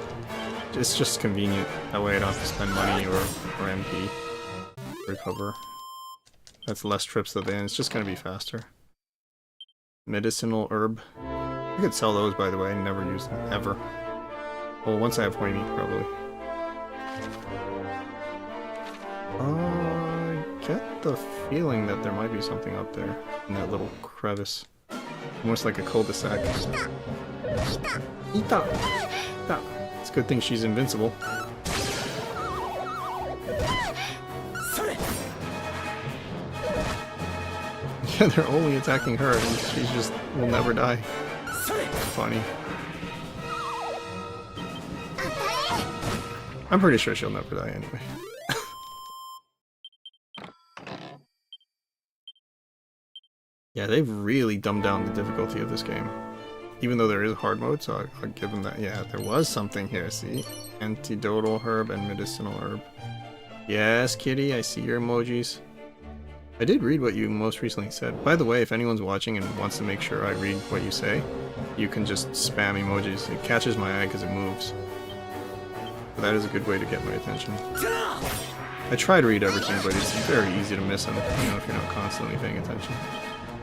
It's just convenient. That way I don't have to spend money or MP. Recover. That's less trips to the end. It's just gonna be faster. Medicinal herb. I could sell those, by the way. I never use them, ever. Well, once I have Hoimi, probably. I get the feeling that there might be something up there in that little crevice. Almost like a cul-de-sac. Ita! Ita! It's a good thing she's invincible. Yeah, they're only attacking her, and she just will never die. Funny. I'm pretty sure she'll never die anyway. Yeah, they've really dumbed down the difficulty of this game. even though there is hard mode, so I'll give them that. Yeah, there was something here, see? Antidotal herb and medicinal herb. Yes, kitty, I see your emojis. I did read what you most recently said. By the way, if anyone's watching and wants to make sure I read what you say, you can just spam emojis. It catches my eye because it moves. So that is a good way to get my attention. I try to read everything, but it's very easy to miss them, you know, if you're not constantly paying attention.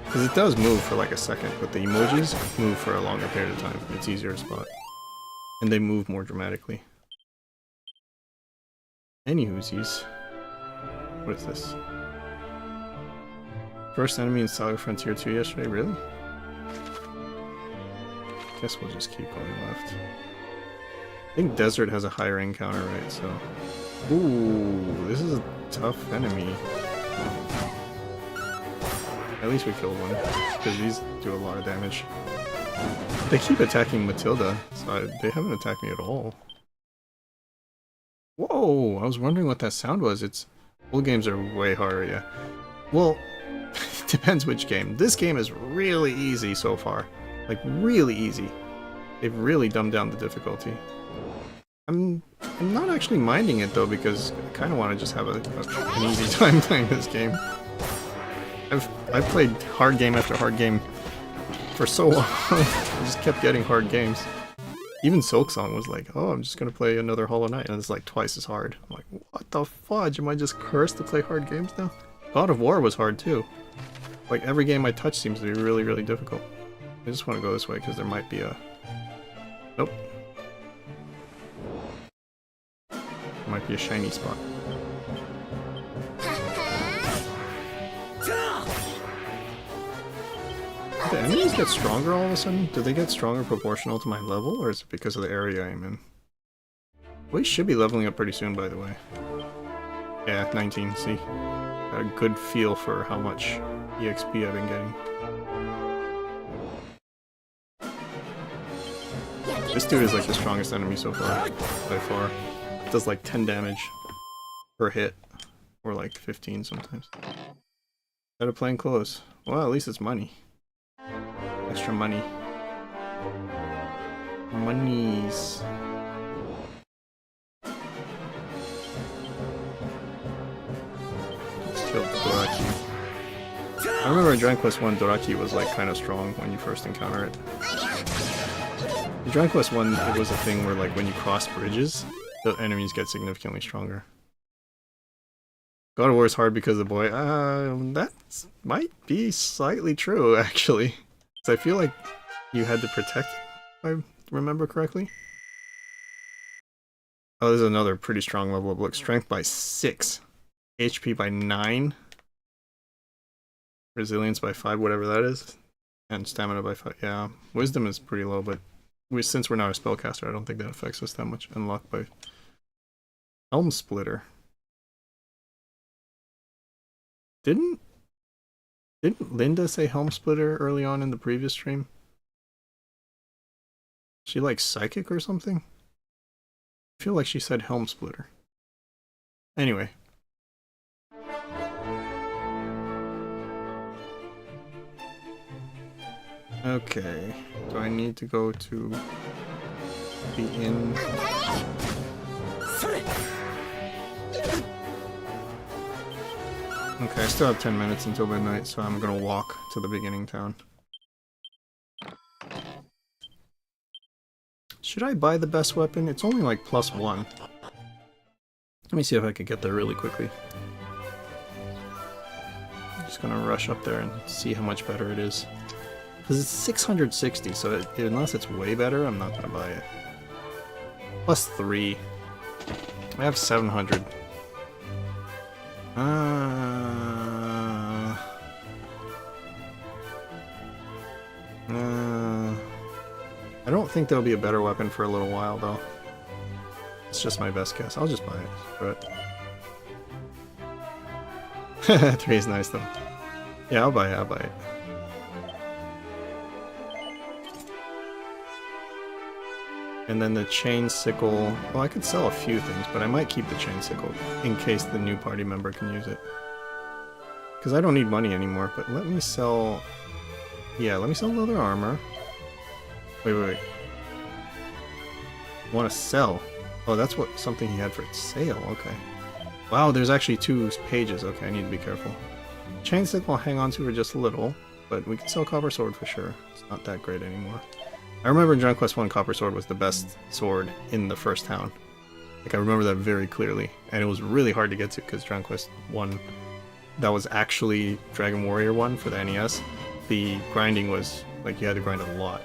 Because it does move for like a second, but the emojis move for a longer period of time. It's easier to spot. And they move more dramatically. Anywhoosies. What is this? First enemy in Saga Frontier 2 yesterday, really? Guess we'll just keep going left. I think Desert has a higher encounter, right? So... Ooh, this is a tough enemy. At least we killed one, because these do a lot of damage. They keep attacking Matilda, so they haven't attacked me at all. Whoa, I was wondering what that sound was. It's... Old games are way harder, yeah. Well, depends which game. This game is really easy so far. Like, really easy. They've really dumbed down the difficulty. I'm not actually minding it though, because I kind of want to just have an easy time playing this game. I've played hard game after hard game for so long. I just kept getting hard games. Even Silksong was like, oh, I'm just gonna play another Hollow Knight, and it's like twice as hard. I'm like, what the fudge? Am I just cursed to play hard games now? God of War was hard too. Like every game I touch seems to be really, really difficult. I just want to go this way because there might be a... Nope. Might be a shiny spot. Do the enemies get stronger all of a sudden? Do they get stronger proportional to my level, or is it because of the area I'm in? We should be leveling up pretty soon, by the way. Yeah, 19, see? Got a good feel for how much EXP I've been getting. This dude is like the strongest enemy so far, by far. Does like 10 damage per hit, or like 15 sometimes. Better playing close. Well, at least it's money. Extra money. Monies. Let's kill Doraki. I remember in Dragon Quest 1, Doraki was like kind of strong when you first encounter it. In Dragon Quest 1, it was a thing where like when you cross bridges, the enemies get significantly stronger. God of War is hard because of the boy. That might be slightly true, actually. So I feel like you had to protect him, if I remember correctly. Oh, there's another pretty strong level up. Look, strength by 6, HP by 9, resilience by 5, whatever that is, and stamina by 5. Yeah, wisdom is pretty low, but since we're not a spellcaster, I don't think that affects us that much. And luck by... Helm Splitter. Didn't Linda say Helm Splitter early on in the previous stream? She like psychic or something? I feel like she said Helm Splitter. Anyway. Okay. Do I need to go to the inn? Okay, I still have 10 minutes until midnight, so I'm gonna walk to the beginning town. Should I buy the best weapon? It's only like +1. Let me see if I can get there really quickly. I'm just gonna rush up there and see how much better it is. Because it's 660, so unless it's way better, I'm not gonna buy it. +3. I have 700. I don't think there'll be a better weapon for a little while, though. It's just my best guess. I'll just buy it. But 3 is nice, though. Yeah, I'll buy it. I'll buy it. And then the chain sickle. Well, I could sell a few things, but I might keep the chain sickle in case the new party member can use it. Because I don't need money anymore, but let me sell... Yeah, let me sell leather armor. Wait. Want to sell? Oh, that's what something he had for sale. Okay. Wow, there's actually 2 pages. Okay, I need to be careful. Chain stick I'll hang on to for just a little, but we can sell Copper Sword for sure. It's not that great anymore. I remember in Dragon Quest 1, Copper Sword was the best sword in the first town. Like, I remember that very clearly, and it was really hard to get to because Dragon Quest 1, that was actually Dragon Warrior 1 for the NES. The grinding was, like, you had to grind a lot.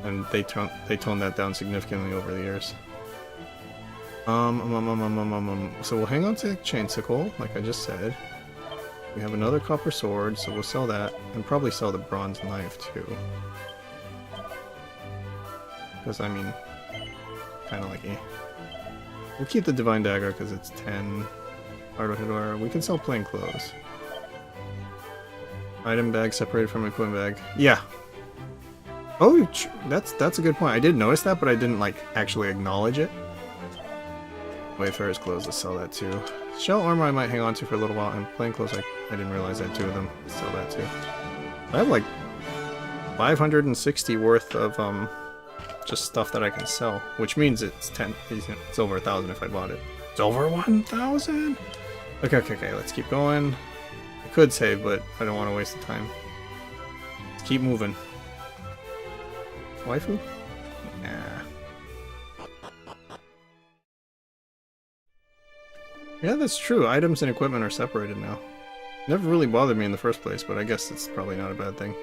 And they toned that down significantly over the years. So we'll hang on to Chain Sickle, like I just said. We have another Copper Sword, so we'll sell that, and probably sell the Bronze Knife too. Because, I mean, kind of like we'll keep the Divine Dagger because it's 10. Hardware. We can sell plain clothes. Item bag separated from equipment bag. Yeah. Oh, that's a good point. I did notice that, but I didn't like actually acknowledge it. Wayfarer's clothes, let's sell that too. Shell armor I might hang on to for a little while, and plain clothes I didn't realize I had 2 of them. Let's sell that too. I have like 560 worth of just stuff that I can sell, which means it's over 1,000 if I bought it. It's over 1,000. Okay. Let's keep going. I could save, but I don't want to waste the time. Let's keep moving. Waifu? Nah. Yeah, that's true. Items and equipment are separated now. Never really bothered me in the first place, but I guess it's probably not a bad thing.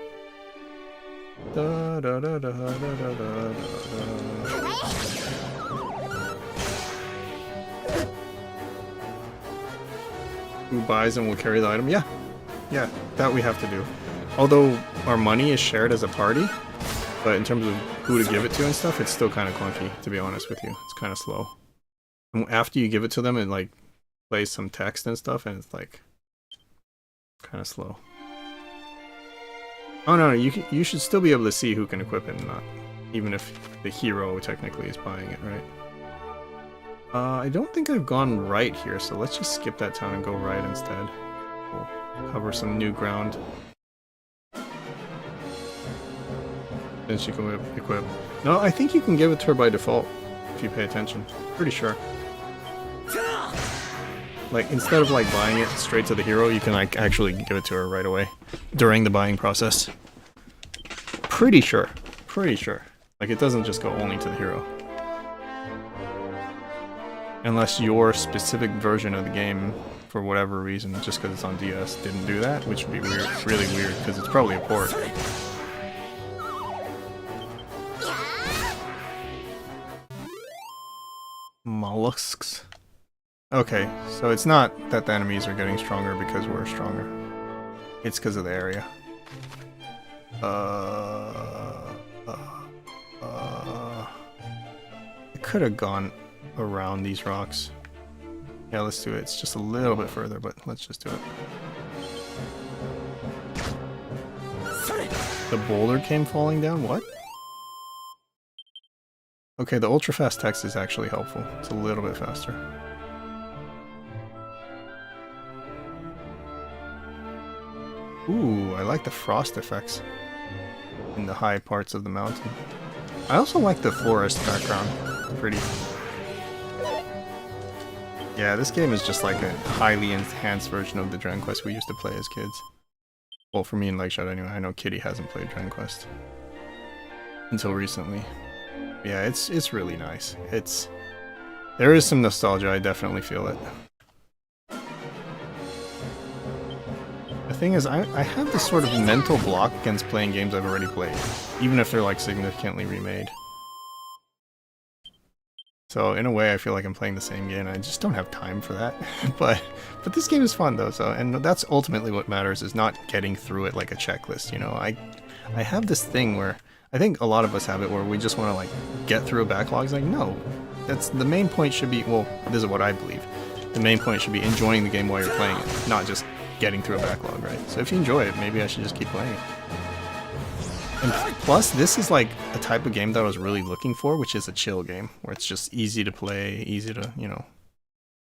Who buys and will carry the item? Yeah, that we have to do. Although our money is shared as a party, but in terms of who to give it to and stuff, it's still kind of clunky, to be honest with you. It's kind of slow. And after you give it to them, it like plays some text and stuff, and it's like kind of slow. Oh no, you should still be able to see who can equip it and not, even if the hero technically is buying it, right? I don't think I've gone right here, so let's just skip that town and go right instead. We'll cover some new ground. Then she can equip. No, I think you can give it to her by default, if you pay attention. Pretty sure. Like, instead of like buying it straight to the hero, you can like actually give it to her right away during the buying process. Pretty sure. Like, it doesn't just go only to the hero. Unless your specific version of the game, for whatever reason, just because it's on DS, didn't do that, which would be weird, really weird, because it's probably a port. Mollusks. Okay, so it's not that the enemies are getting stronger because we're stronger. It's because of the area. I could have gone around these rocks. Yeah, let's do it. It's just a little bit further, but let's just do it. The boulder came falling down? What? Okay, the ultra fast text is actually helpful. It's a little bit faster. Ooh, I like the frost effects in the high parts of the mountain. I also like the forest background. Pretty. Yeah, this game is just like a highly enhanced version of the Dragon Quest we used to play as kids. Well, for me and Lakeshot anyway. I know Kitty hasn't played Dragon Quest until recently. Yeah, it's really nice. There is some nostalgia, I definitely feel it. The thing is, I have this sort of mental block against playing games I've already played, even if they're like significantly remade. So in a way, I feel like I'm playing the same game. I just don't have time for that. but this game is fun though. So, and that's ultimately what matters, is not getting through it like a checklist. You know, I have this thing where I think a lot of us have it, where we just want to like get through a backlog. It's like, no, that's the main point should be. Well, this is what I believe. The main point should be enjoying the game while you're playing it, not just getting through a backlog, right? So if you enjoy it, maybe I should just keep playing it. And plus, this is like a type of game that I was really looking for, which is a chill game, where it's just easy to play, easy to, you know,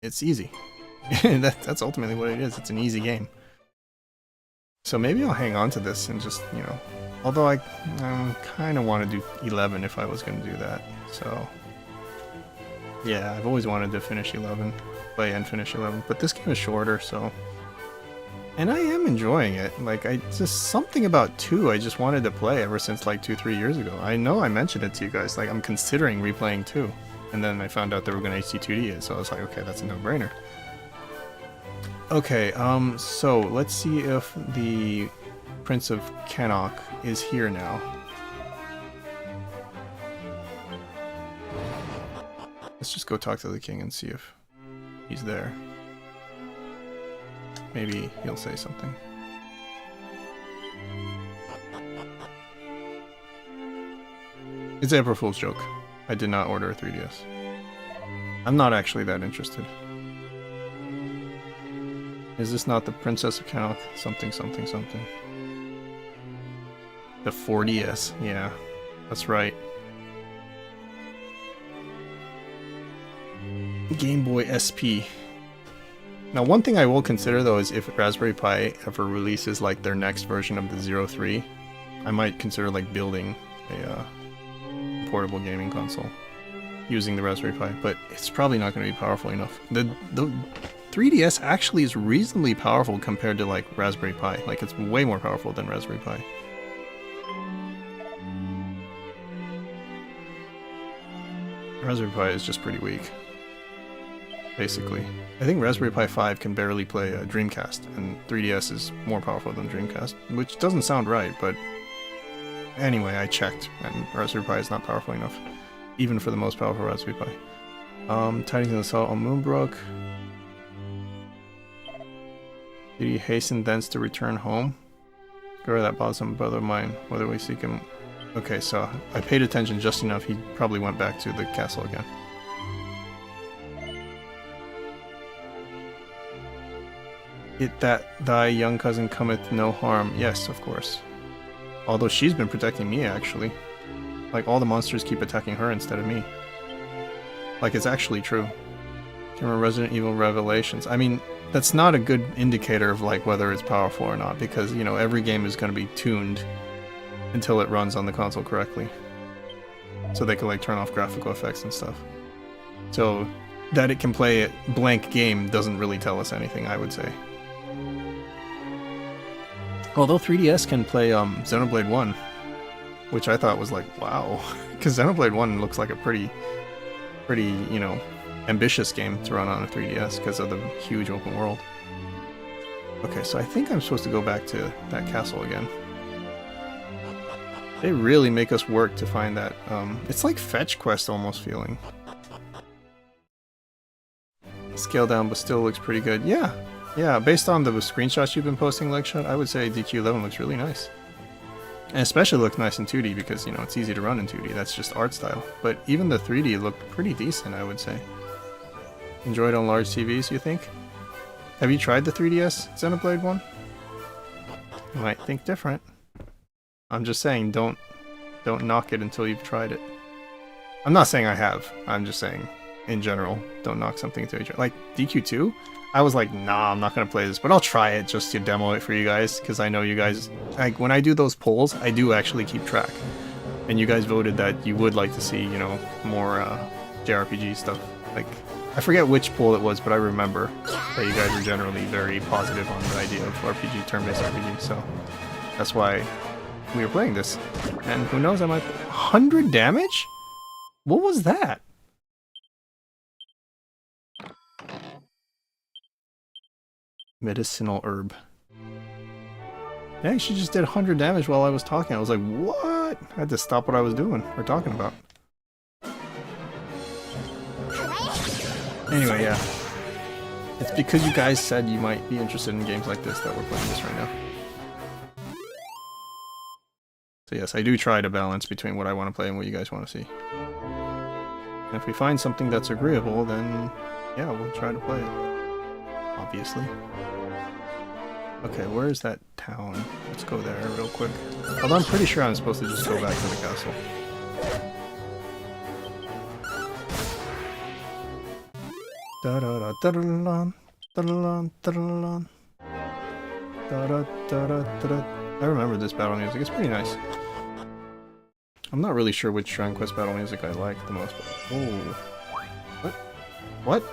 it's easy. That's ultimately what it is. It's an easy game. So maybe I'll hang on to this and just, you know, Although I kind of want to do 11 if I was going to do that. So, yeah, I've always wanted to finish 11, play and finish 11. But this game is shorter, so... And I am enjoying it. Like, just something about 2 I just wanted to play ever since like 2-3 years ago. I know I mentioned it to you guys, like I'm considering replaying 2. And then I found out they were going to HD-2D it, so I was like, okay, that's a no-brainer. Okay, so let's see if the Prince of Cannock is here now. Let's just go talk to the king and see if he's there. Maybe he'll say something. It's April Fool's joke. I did not order a 3DS. I'm not actually that interested. Is this not the Princess of Cannock? Something, something, something. The 4DS. Yeah, that's right. Game Boy SP. Now, one thing I will consider though is if Raspberry Pi ever releases like their next version of the 03, I might consider like building a portable gaming console using the Raspberry Pi, but it's probably not going to be powerful enough. The 3DS actually is reasonably powerful compared to like Raspberry Pi. Like it's way more powerful than Raspberry Pi. Raspberry Pi is just pretty weak. Basically. I think Raspberry Pi 5 can barely play a Dreamcast, and 3DS is more powerful than Dreamcast, which doesn't sound right, but anyway, I checked, and Raspberry Pi is not powerful enough, even for the most powerful Raspberry Pi. Tidings of the Assault on Moonbrook. Did he hasten thence to return home? Girl, that bothersome brother of mine, whether we seek him... Okay, so I paid attention just enough, he probably went back to the castle again. It that thy young cousin cometh no harm. Yes, of course. Although she's been protecting me, actually. Like, all the monsters keep attacking her instead of me. Like, it's actually true. Camera Resident Evil Revelations. I mean, that's not a good indicator of, like, whether it's powerful or not, because, you know, every game is going to be tuned until it runs on the console correctly. So they can, like, turn off graphical effects and stuff. So, that it can play a blank game doesn't really tell us anything, I would say. Although 3DS can play Xenoblade 1, which I thought was like, wow, because Xenoblade 1 looks like a pretty, you know, ambitious game to run on a 3DS because of the huge open world. Okay, so I think I'm supposed to go back to that castle again. They really make us work to find that. It's like Fetch Quest almost feeling. Scale down, but still looks pretty good. Yeah. Yeah, based on the screenshots you've been posting, Legshot, I would say DQ11 looks really nice. And especially looks nice in 2D because, you know, it's easy to run in 2D. That's just art style. But even the 3D looked pretty decent, I would say. Enjoyed on large TVs, you think? Have you tried the 3DS Xenoblade 1? You might think different. I'm just saying, don't knock it until you've tried it. I'm not saying I have. I'm just saying, in general, don't knock something until you try. Like, DQ2? I was like, nah, I'm not going to play this, but I'll try it just to demo it for you guys, because I know you guys, like, when I do those polls, I do actually keep track. And you guys voted that you would like to see, you know, more JRPG stuff. Like, I forget which poll it was, but I remember that you guys were generally very positive on the idea of RPG, turn-based RPG, so that's why we were playing this. And who knows, I might... 100 damage? What was that? Medicinal herb. Yeah, she just did 100 damage while I was talking. I was like, what? I had to stop what I was doing or talking about. Anyway, yeah. It's because you guys said you might be interested in games like this that we're playing this right now. So yes, I do try to balance between what I want to play and what you guys want to see. And if we find something that's agreeable, then yeah, we'll try to play it. Obviously. Okay, where is that town? Let's go there real quick. Although I'm pretty sure I'm supposed to just go back to the castle. Da da da da da da da da da da da da da da I remember this battle music. It's pretty nice. I'm not really sure which Dragon Quest battle music I like the most. But... oh. What? What?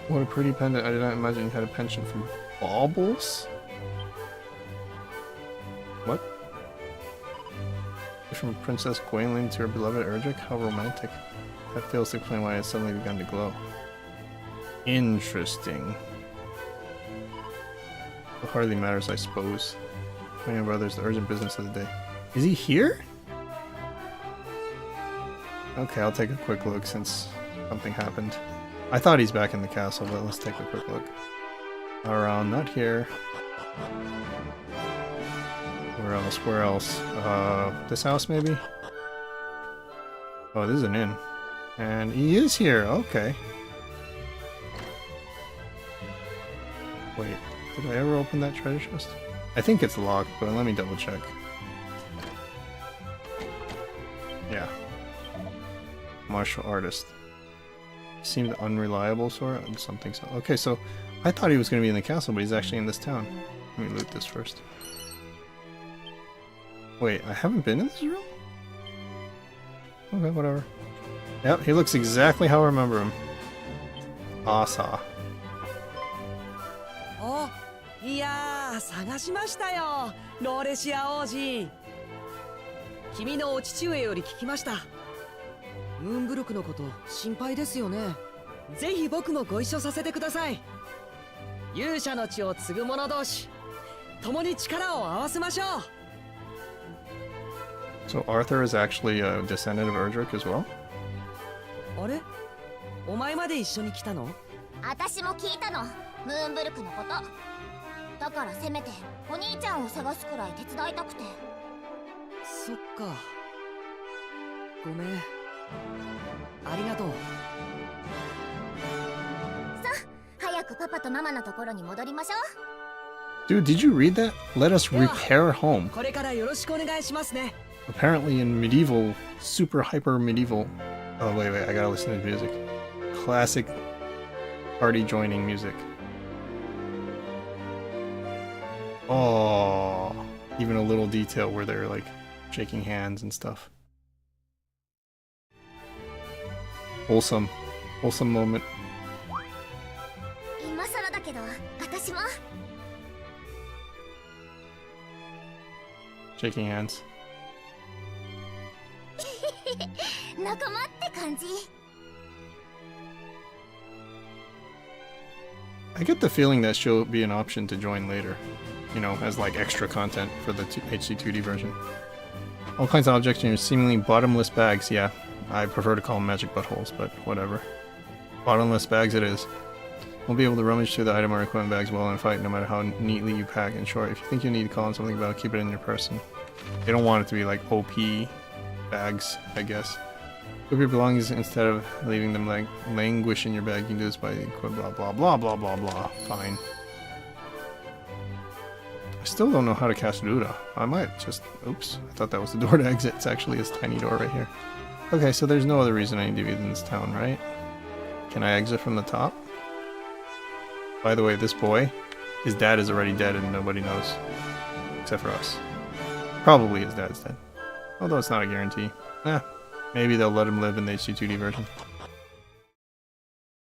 What a pretty pendant. I did not imagine you had a penchant for baubles? What? From Princess Gwenlyn to her beloved Erdrick? How romantic. That fails to explain why it has suddenly begun to glow. Interesting. It hardly matters, I suppose. My young brother's the urgent business of the day. Is he here? Okay, I'll take a quick look since something happened. I thought he's back in the castle, but let's take a quick look. Around, not here. Where else? Where else? This house maybe? Oh, this is an inn. And he is here, okay. Wait, did I ever open that treasure chest? I think it's locked, but let me double check. Yeah. Martial artist. Seemed unreliable, sort of. Something so. Okay, so I thought he was going to be in the castle, but he's actually in this town. Let me loot this first. Wait, I haven't been in this room? Okay, whatever. Yep, he looks exactly how I remember him. Asa. お、いやー、探しましたよ、ローレシア王子。君のお父上より聞きました。ムーンブルクのこと心配ですよね。ぜひ僕もご一緒させてください。勇者の血を継ぐ者同士、共に力を合わせましょう。So Arthur is actually a descendant of Erdrick as well? あれ、お前まで一緒に来たの？私も聞いたの、ムーンブルクのこと。だからせめてお兄ちゃんを探すくらい手伝いたくて。そっか。ごめん。ありがとう。さあ、早くパパとママのところに戻りましょう。 Dude, did you read that? Let us repair home. これからよろしくお願いしますね。 Apparently in medieval, super hyper medieval... Oh, wait, I gotta listen to music. Classic party joining music. Oh, even a little detail where they're like shaking hands and stuff. Wholesome moment. 今更だけど、私も。Shaking hands. 仲間って感じ。I get the feeling that she'll be an option to join later, you know, as like extra content for the HD-2D version. All kinds of objects in your seemingly bottomless bags. Yeah, I prefer to call them magic buttholes, but whatever. Bottomless bags it is. Won't be able to rummage through the item or equipment bags well and fight, no matter how neatly you pack. In short, if you think you need to call on something about it, keep it in your person. They don't want it to be like OP bags, I guess. Put your belongings instead of leaving them like languish in your bag. You can do this by blah blah blah blah blah blah. Fine. I still don't know how to cast Rura. I might just... Oops. I thought that was the door to exit. It's actually this tiny door right here. Okay, so there's no other reason I need to be in this town, right? Can I exit from the top? By the way, this boy, his dad is already dead and nobody knows. Except for us. Probably his dad's dead. Although it's not a guarantee. Maybe they'll let him live in the HD-2D version.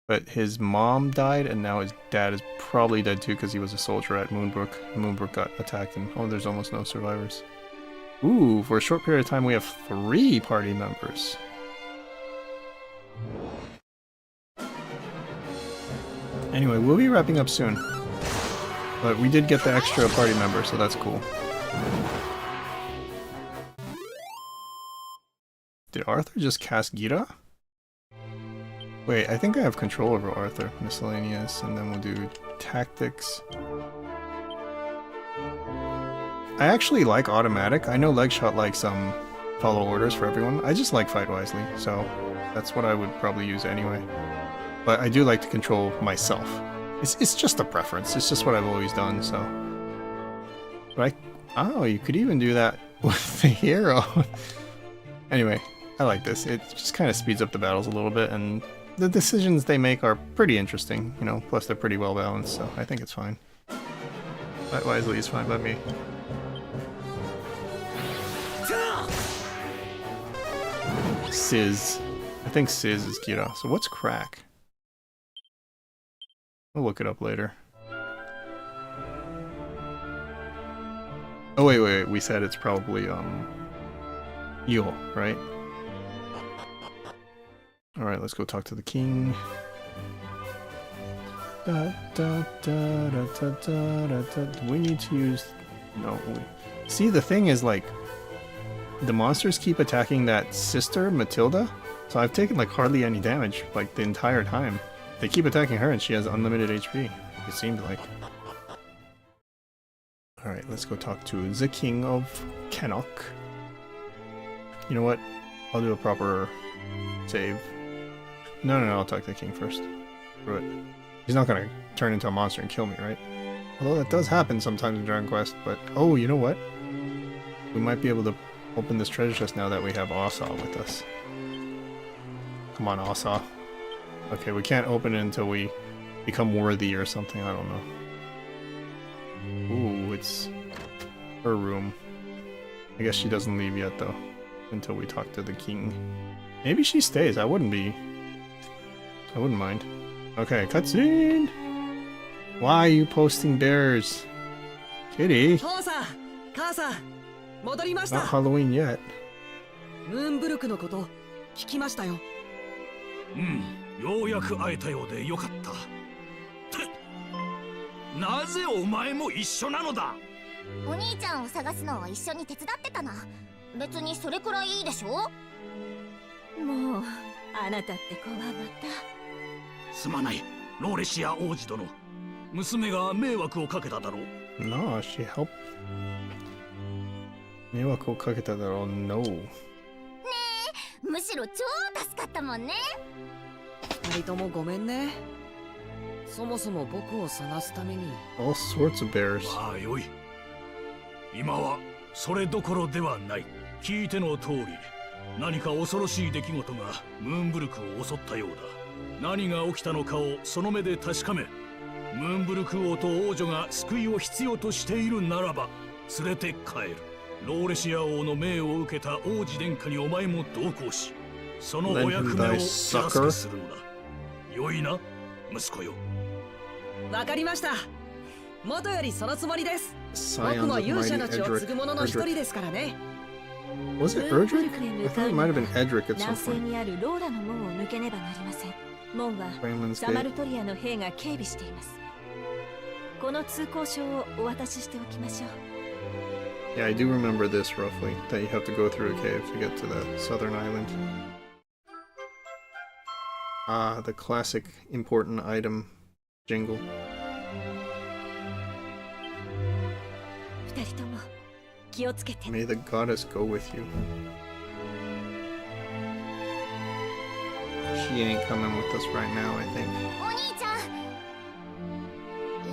But his mom died, and now his dad is probably dead too because he was a soldier at Moonbrook. Moonbrook got attacked, and oh, there's almost no survivors. Ooh, for a short period of time we have 3 party members. Anyway, we'll be wrapping up soon. But we did get the extra party member, so that's cool. Did Arthur just cast Gira? Wait, I think I have control over Arthur. Miscellaneous, and then we'll do tactics. I actually like automatic. I know Legshot likes follow orders for everyone. I just like fight wisely, so that's what I would probably use anyway. But I do like to control myself. It's just a preference. It's just what I've always done, so. But oh, you could even do that with the hero. Anyway, I like this. It just kind of speeds up the battles a little bit, and the decisions they make are pretty interesting, you know, plus they're pretty well balanced, so I think it's fine. Wisely is fine by me. Sizz. I think Sizz is Kira. So what's crack? I'll look it up later. Oh wait. We said it's probably Yule, right? Alright, let's go talk to the king. Do we need to use... No. See, the thing is, like, the monsters keep attacking that sister, Matilda, so I've taken, like, hardly any damage, like, the entire time. They keep attacking her and she has unlimited HP, it seemed like. Alright, let's go talk to the king of Kenok. You know what? I'll do a proper save. No, I'll talk to the king first. Screw it. He's not gonna turn into a monster and kill me, right? Although that does happen sometimes in Dragon Quest, but... Oh, you know what? We might be able to open this treasure chest now that we have Asa with us. Come on, Asa. Okay, we can't open it until we become worthy or something, I don't know. Ooh, it's her room. I guess she doesn't leave yet, though, until we talk to the king. Maybe she stays, I wouldn't mind. Okay, cutscene! Why are you posting bears? Kitty! Not Halloween yet. ムーンブルクのこと聞きましたよ。ようやく会えたようでよかった。なぜお前も一緒なのだ。お兄ちゃんを探すのを一緒に手伝ってたな。別にそれくらいいいでしょ。もうあなたって子はまた。すまない、ローレシア王子殿。娘が迷惑をかけただろう。No, she helped. 迷惑をかけただろう。No. ねえ、むしろ超助かったもんね。二人ともごめんね。そもそも僕を探すために。All sorts of bears. まあよい。今はそれどころではない。聞いての通り、何か恐ろしい出来事がムーンブルクを襲ったようだ。何が起きたのかをその目で確かめ、ムーンブルク王と王女が救いを必要としているならば連れて帰る。ローレシア王の命を受けた王子殿下にお前も同行し、そのお役目を手助けするのだ。良いな、息子よ。わかりました。元よりそのつもりです。僕 Scions も of 勇者 mighty の血を継ぐ者の一人 Edric. ですからね。Was it Erdrick? I thought it might have been Edric at some 南西 point. にあるローラの門を抜けねばなりません。門は Raymond's サマ Gate. ルトリアの兵が警備しています。この通行証をお渡ししておきましょう。 Yeah, I do remember this roughly, that you have to go through a cave to get to the southern island. Ah, the classic important item jingle. 二人とも気をつけて。 May the goddess go with you. She ain't coming with us right now, I think. お兄ちゃん、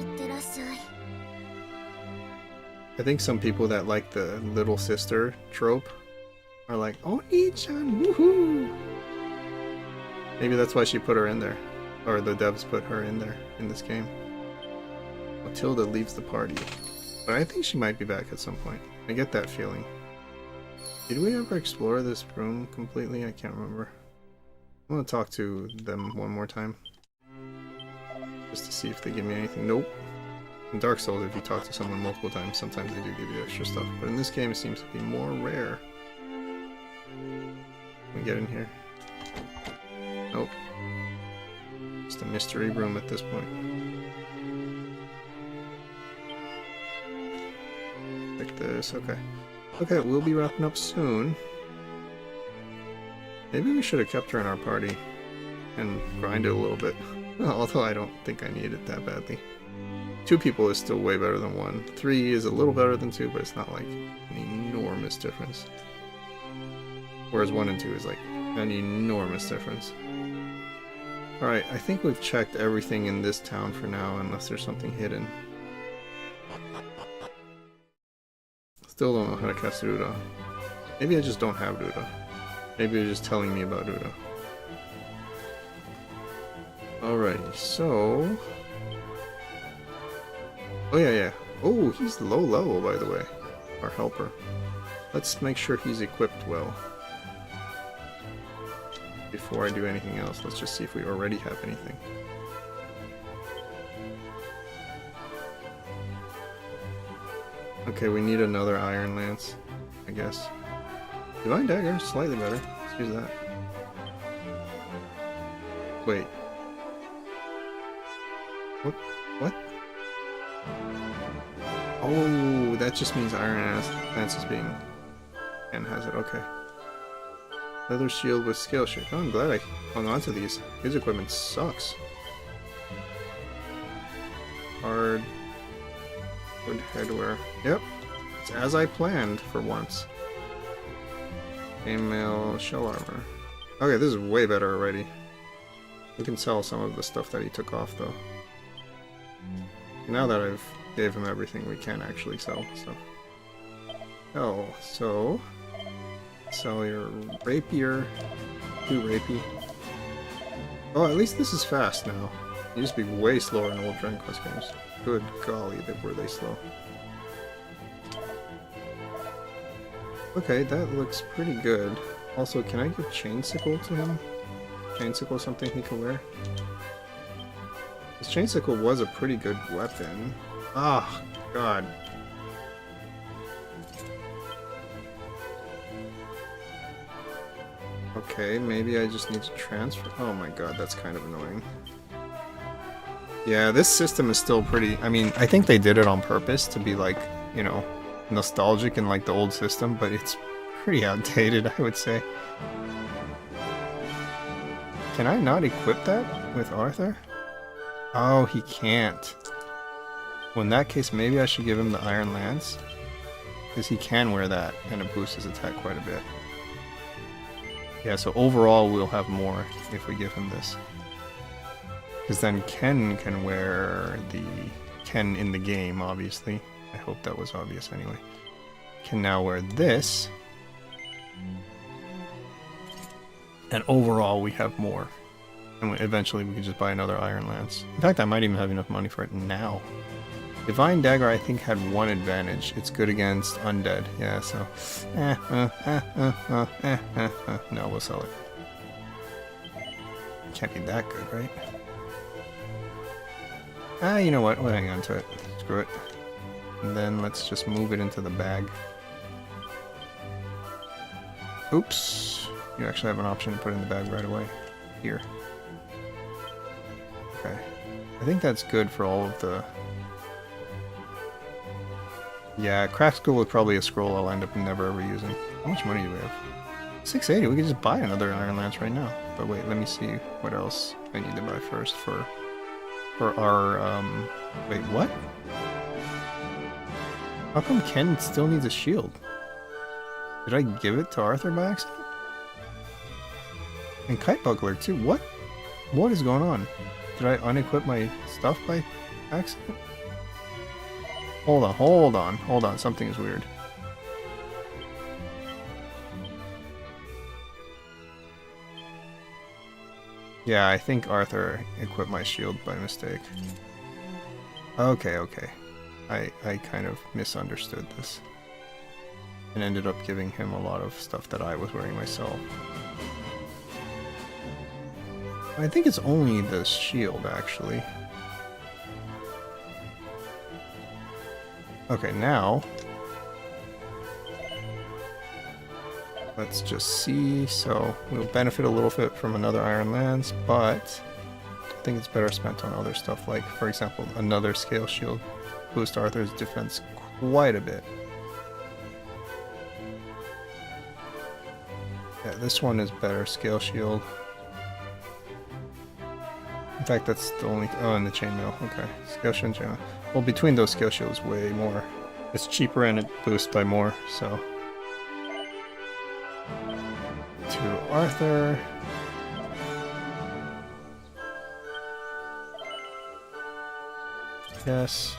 いってらっしゃい。 I think some people that like the little sister trope are like, oh, Nichan, woohoo! Maybe that's why she put her in there. Or the devs put her in there in this game. Matilda leaves the party. But I think she might be back at some point. I get that feeling. Did we ever explore this room completely? I can't remember. I'm gonna talk to them one more time. Just to see if they give me anything. Nope. In Dark Souls, if you talk to someone multiple times, sometimes they do give you extra stuff. But in this game, it seems to be more rare. Can we get in here? Nope. Just a mystery room at this point. Like this, okay. Okay, we'll be wrapping up soon. Maybe we should have kept her in our party and grinded a little bit. Although I don't think I need it that badly. 2 people is still way better than 1. 3 is a little better than 2, but it's not like an enormous difference. Whereas 1 and 2 is like an enormous difference. Alright, I think we've checked everything in this town for now, unless there's something hidden. Still don't know how to cast Ruda. Maybe I just don't have Ruda. Maybe you're just telling me about Ruda. Alrighty, so... Oh yeah. Oh, he's low level, by the way. Our helper. Let's make sure he's equipped well. Before I do anything else, let's just see if we already have anything. Okay, we need another Iron Lance, I guess. Divine Dagger, slightly better. Let's use that. Wait. What? Oh, that just means Iron Lance is being... and has it, okay. Leather shield with scale shield. Oh, I'm glad I hung on to these. His equipment sucks. Hard wood headwear. Yep. It's as I planned for once. Chainmail shell armor. Okay, this is way better already. We can sell some of the stuff that he took off though. Now that I've gave him everything we can actually sell, so. Oh, so sell your rapier. Do rapey. Oh, at least this is fast now. It used to be way slower in old Dragon Quest games. Good golly, were they slow. Okay, that looks pretty good. Also, can I give Chainsicle to him? Chainsicle something he can wear? This Chainsicle was a pretty good weapon. Ah, God. Okay, maybe I just need to transfer. Oh my god, that's kind of annoying. Yeah, this system is still pretty... I mean, I think they did it on purpose to be like, you know, nostalgic in like the old system, but it's pretty outdated, I would say. Can I not equip that with Arthur? Oh, he can't. Well, in that case, maybe I should give him the Iron Lance. Because he can wear that, and it boosts his attack quite a bit. Yeah, so overall we'll have more if we give him this. Because then Ken can wear the... Ken in the game, obviously. I hope that was obvious anyway. Can now wear this. And overall we have more. And eventually we can just buy another Iron Lance. In fact, I might even have enough money for it now. Divine Dagger, I think, had one advantage. It's good against undead. Yeah, so... No, we'll sell it. Can't be that good, right? Ah, you know what? We'll hang on to it. Screw it. And then let's just move it into the bag. Oops. You actually have an option to put it in the bag right away. Here. Okay. I think that's good for all of the... Yeah, Crack School is probably a scroll I'll end up never ever using. How much money do we have? 680, we could just buy another Iron Lance right now. But wait, let me see what else I need to buy first for our, wait, what? How come Ken still needs a shield? Did I give it to Arthur by accident? And Kite Buckler too, what? What is going on? Did I unequip my stuff by accident? Hold on, something is weird. Yeah, I think Arthur equipped my shield by mistake. Okay. I kind of misunderstood this. And ended up giving him a lot of stuff that I was wearing myself. I think it's only the shield, actually. Okay, now... let's just see. So, we'll benefit a little bit from another Iron Lance, but... I think it's better spent on other stuff, like, for example, another Scale Shield. Boost Arthur's defense quite a bit. Yeah, this one is better. Scale Shield. In fact, that's the only... oh, and the Chainmail. Okay. Scale Shield and Chainmail. Well, between those Scale Shields, way more. It's cheaper and it boosts by more, so... to Arthur. Yes.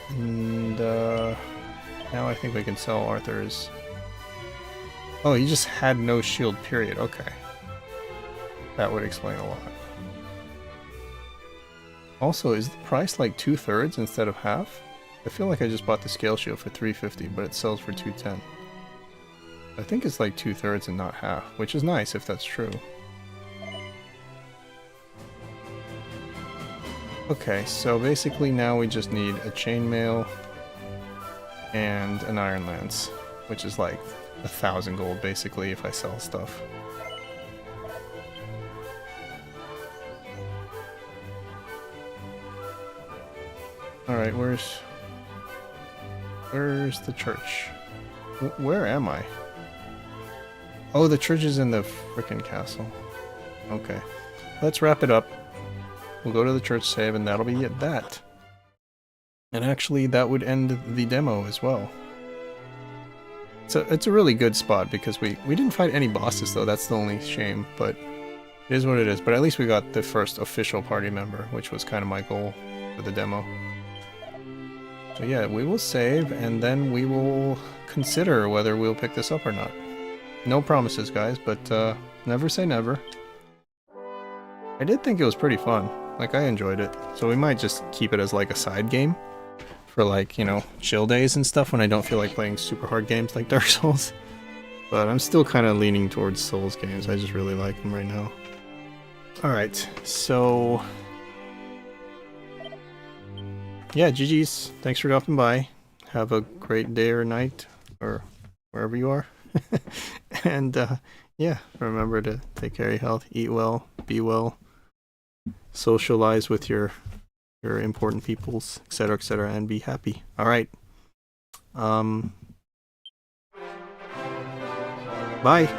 And, now I think we can sell Arthur's... oh, he just had no shield, period. Okay. That would explain a lot. Also, is the price like 2/3 instead of half? I feel like I just bought the scale shield for 350, but it sells for 210. I think it's like 2/3 and not half, which is nice if that's true. Okay, so basically now we just need a chainmail and an iron lance, which is like 1,000 gold basically if I sell stuff. Alright, where's the church? Where am I? Oh, the church is in the frickin' castle. Okay. Let's wrap it up. We'll go to the church save and that'll be it that. And actually that would end the demo as well. So it's a really good spot because we didn't fight any bosses though, that's the only shame, but it is what it is. But at least we got the first official party member, which was kind of my goal for the demo. So yeah, we will save and then we will consider whether we'll pick this up or not. No promises, guys, but never say never. I did think it was pretty fun. Like, I enjoyed it. So we might just keep it as like a side game for like, you know, chill days and stuff when I don't feel like playing super hard games like Dark Souls. But I'm still kind of leaning towards Souls games. I just really like them right now. Alright, so... yeah, GG's. Thanks for dropping by. Have a great day or night, or wherever you are. And yeah, remember to take care of your health, eat well, be well, socialize with your important peoples, etc., and be happy. All right. Bye.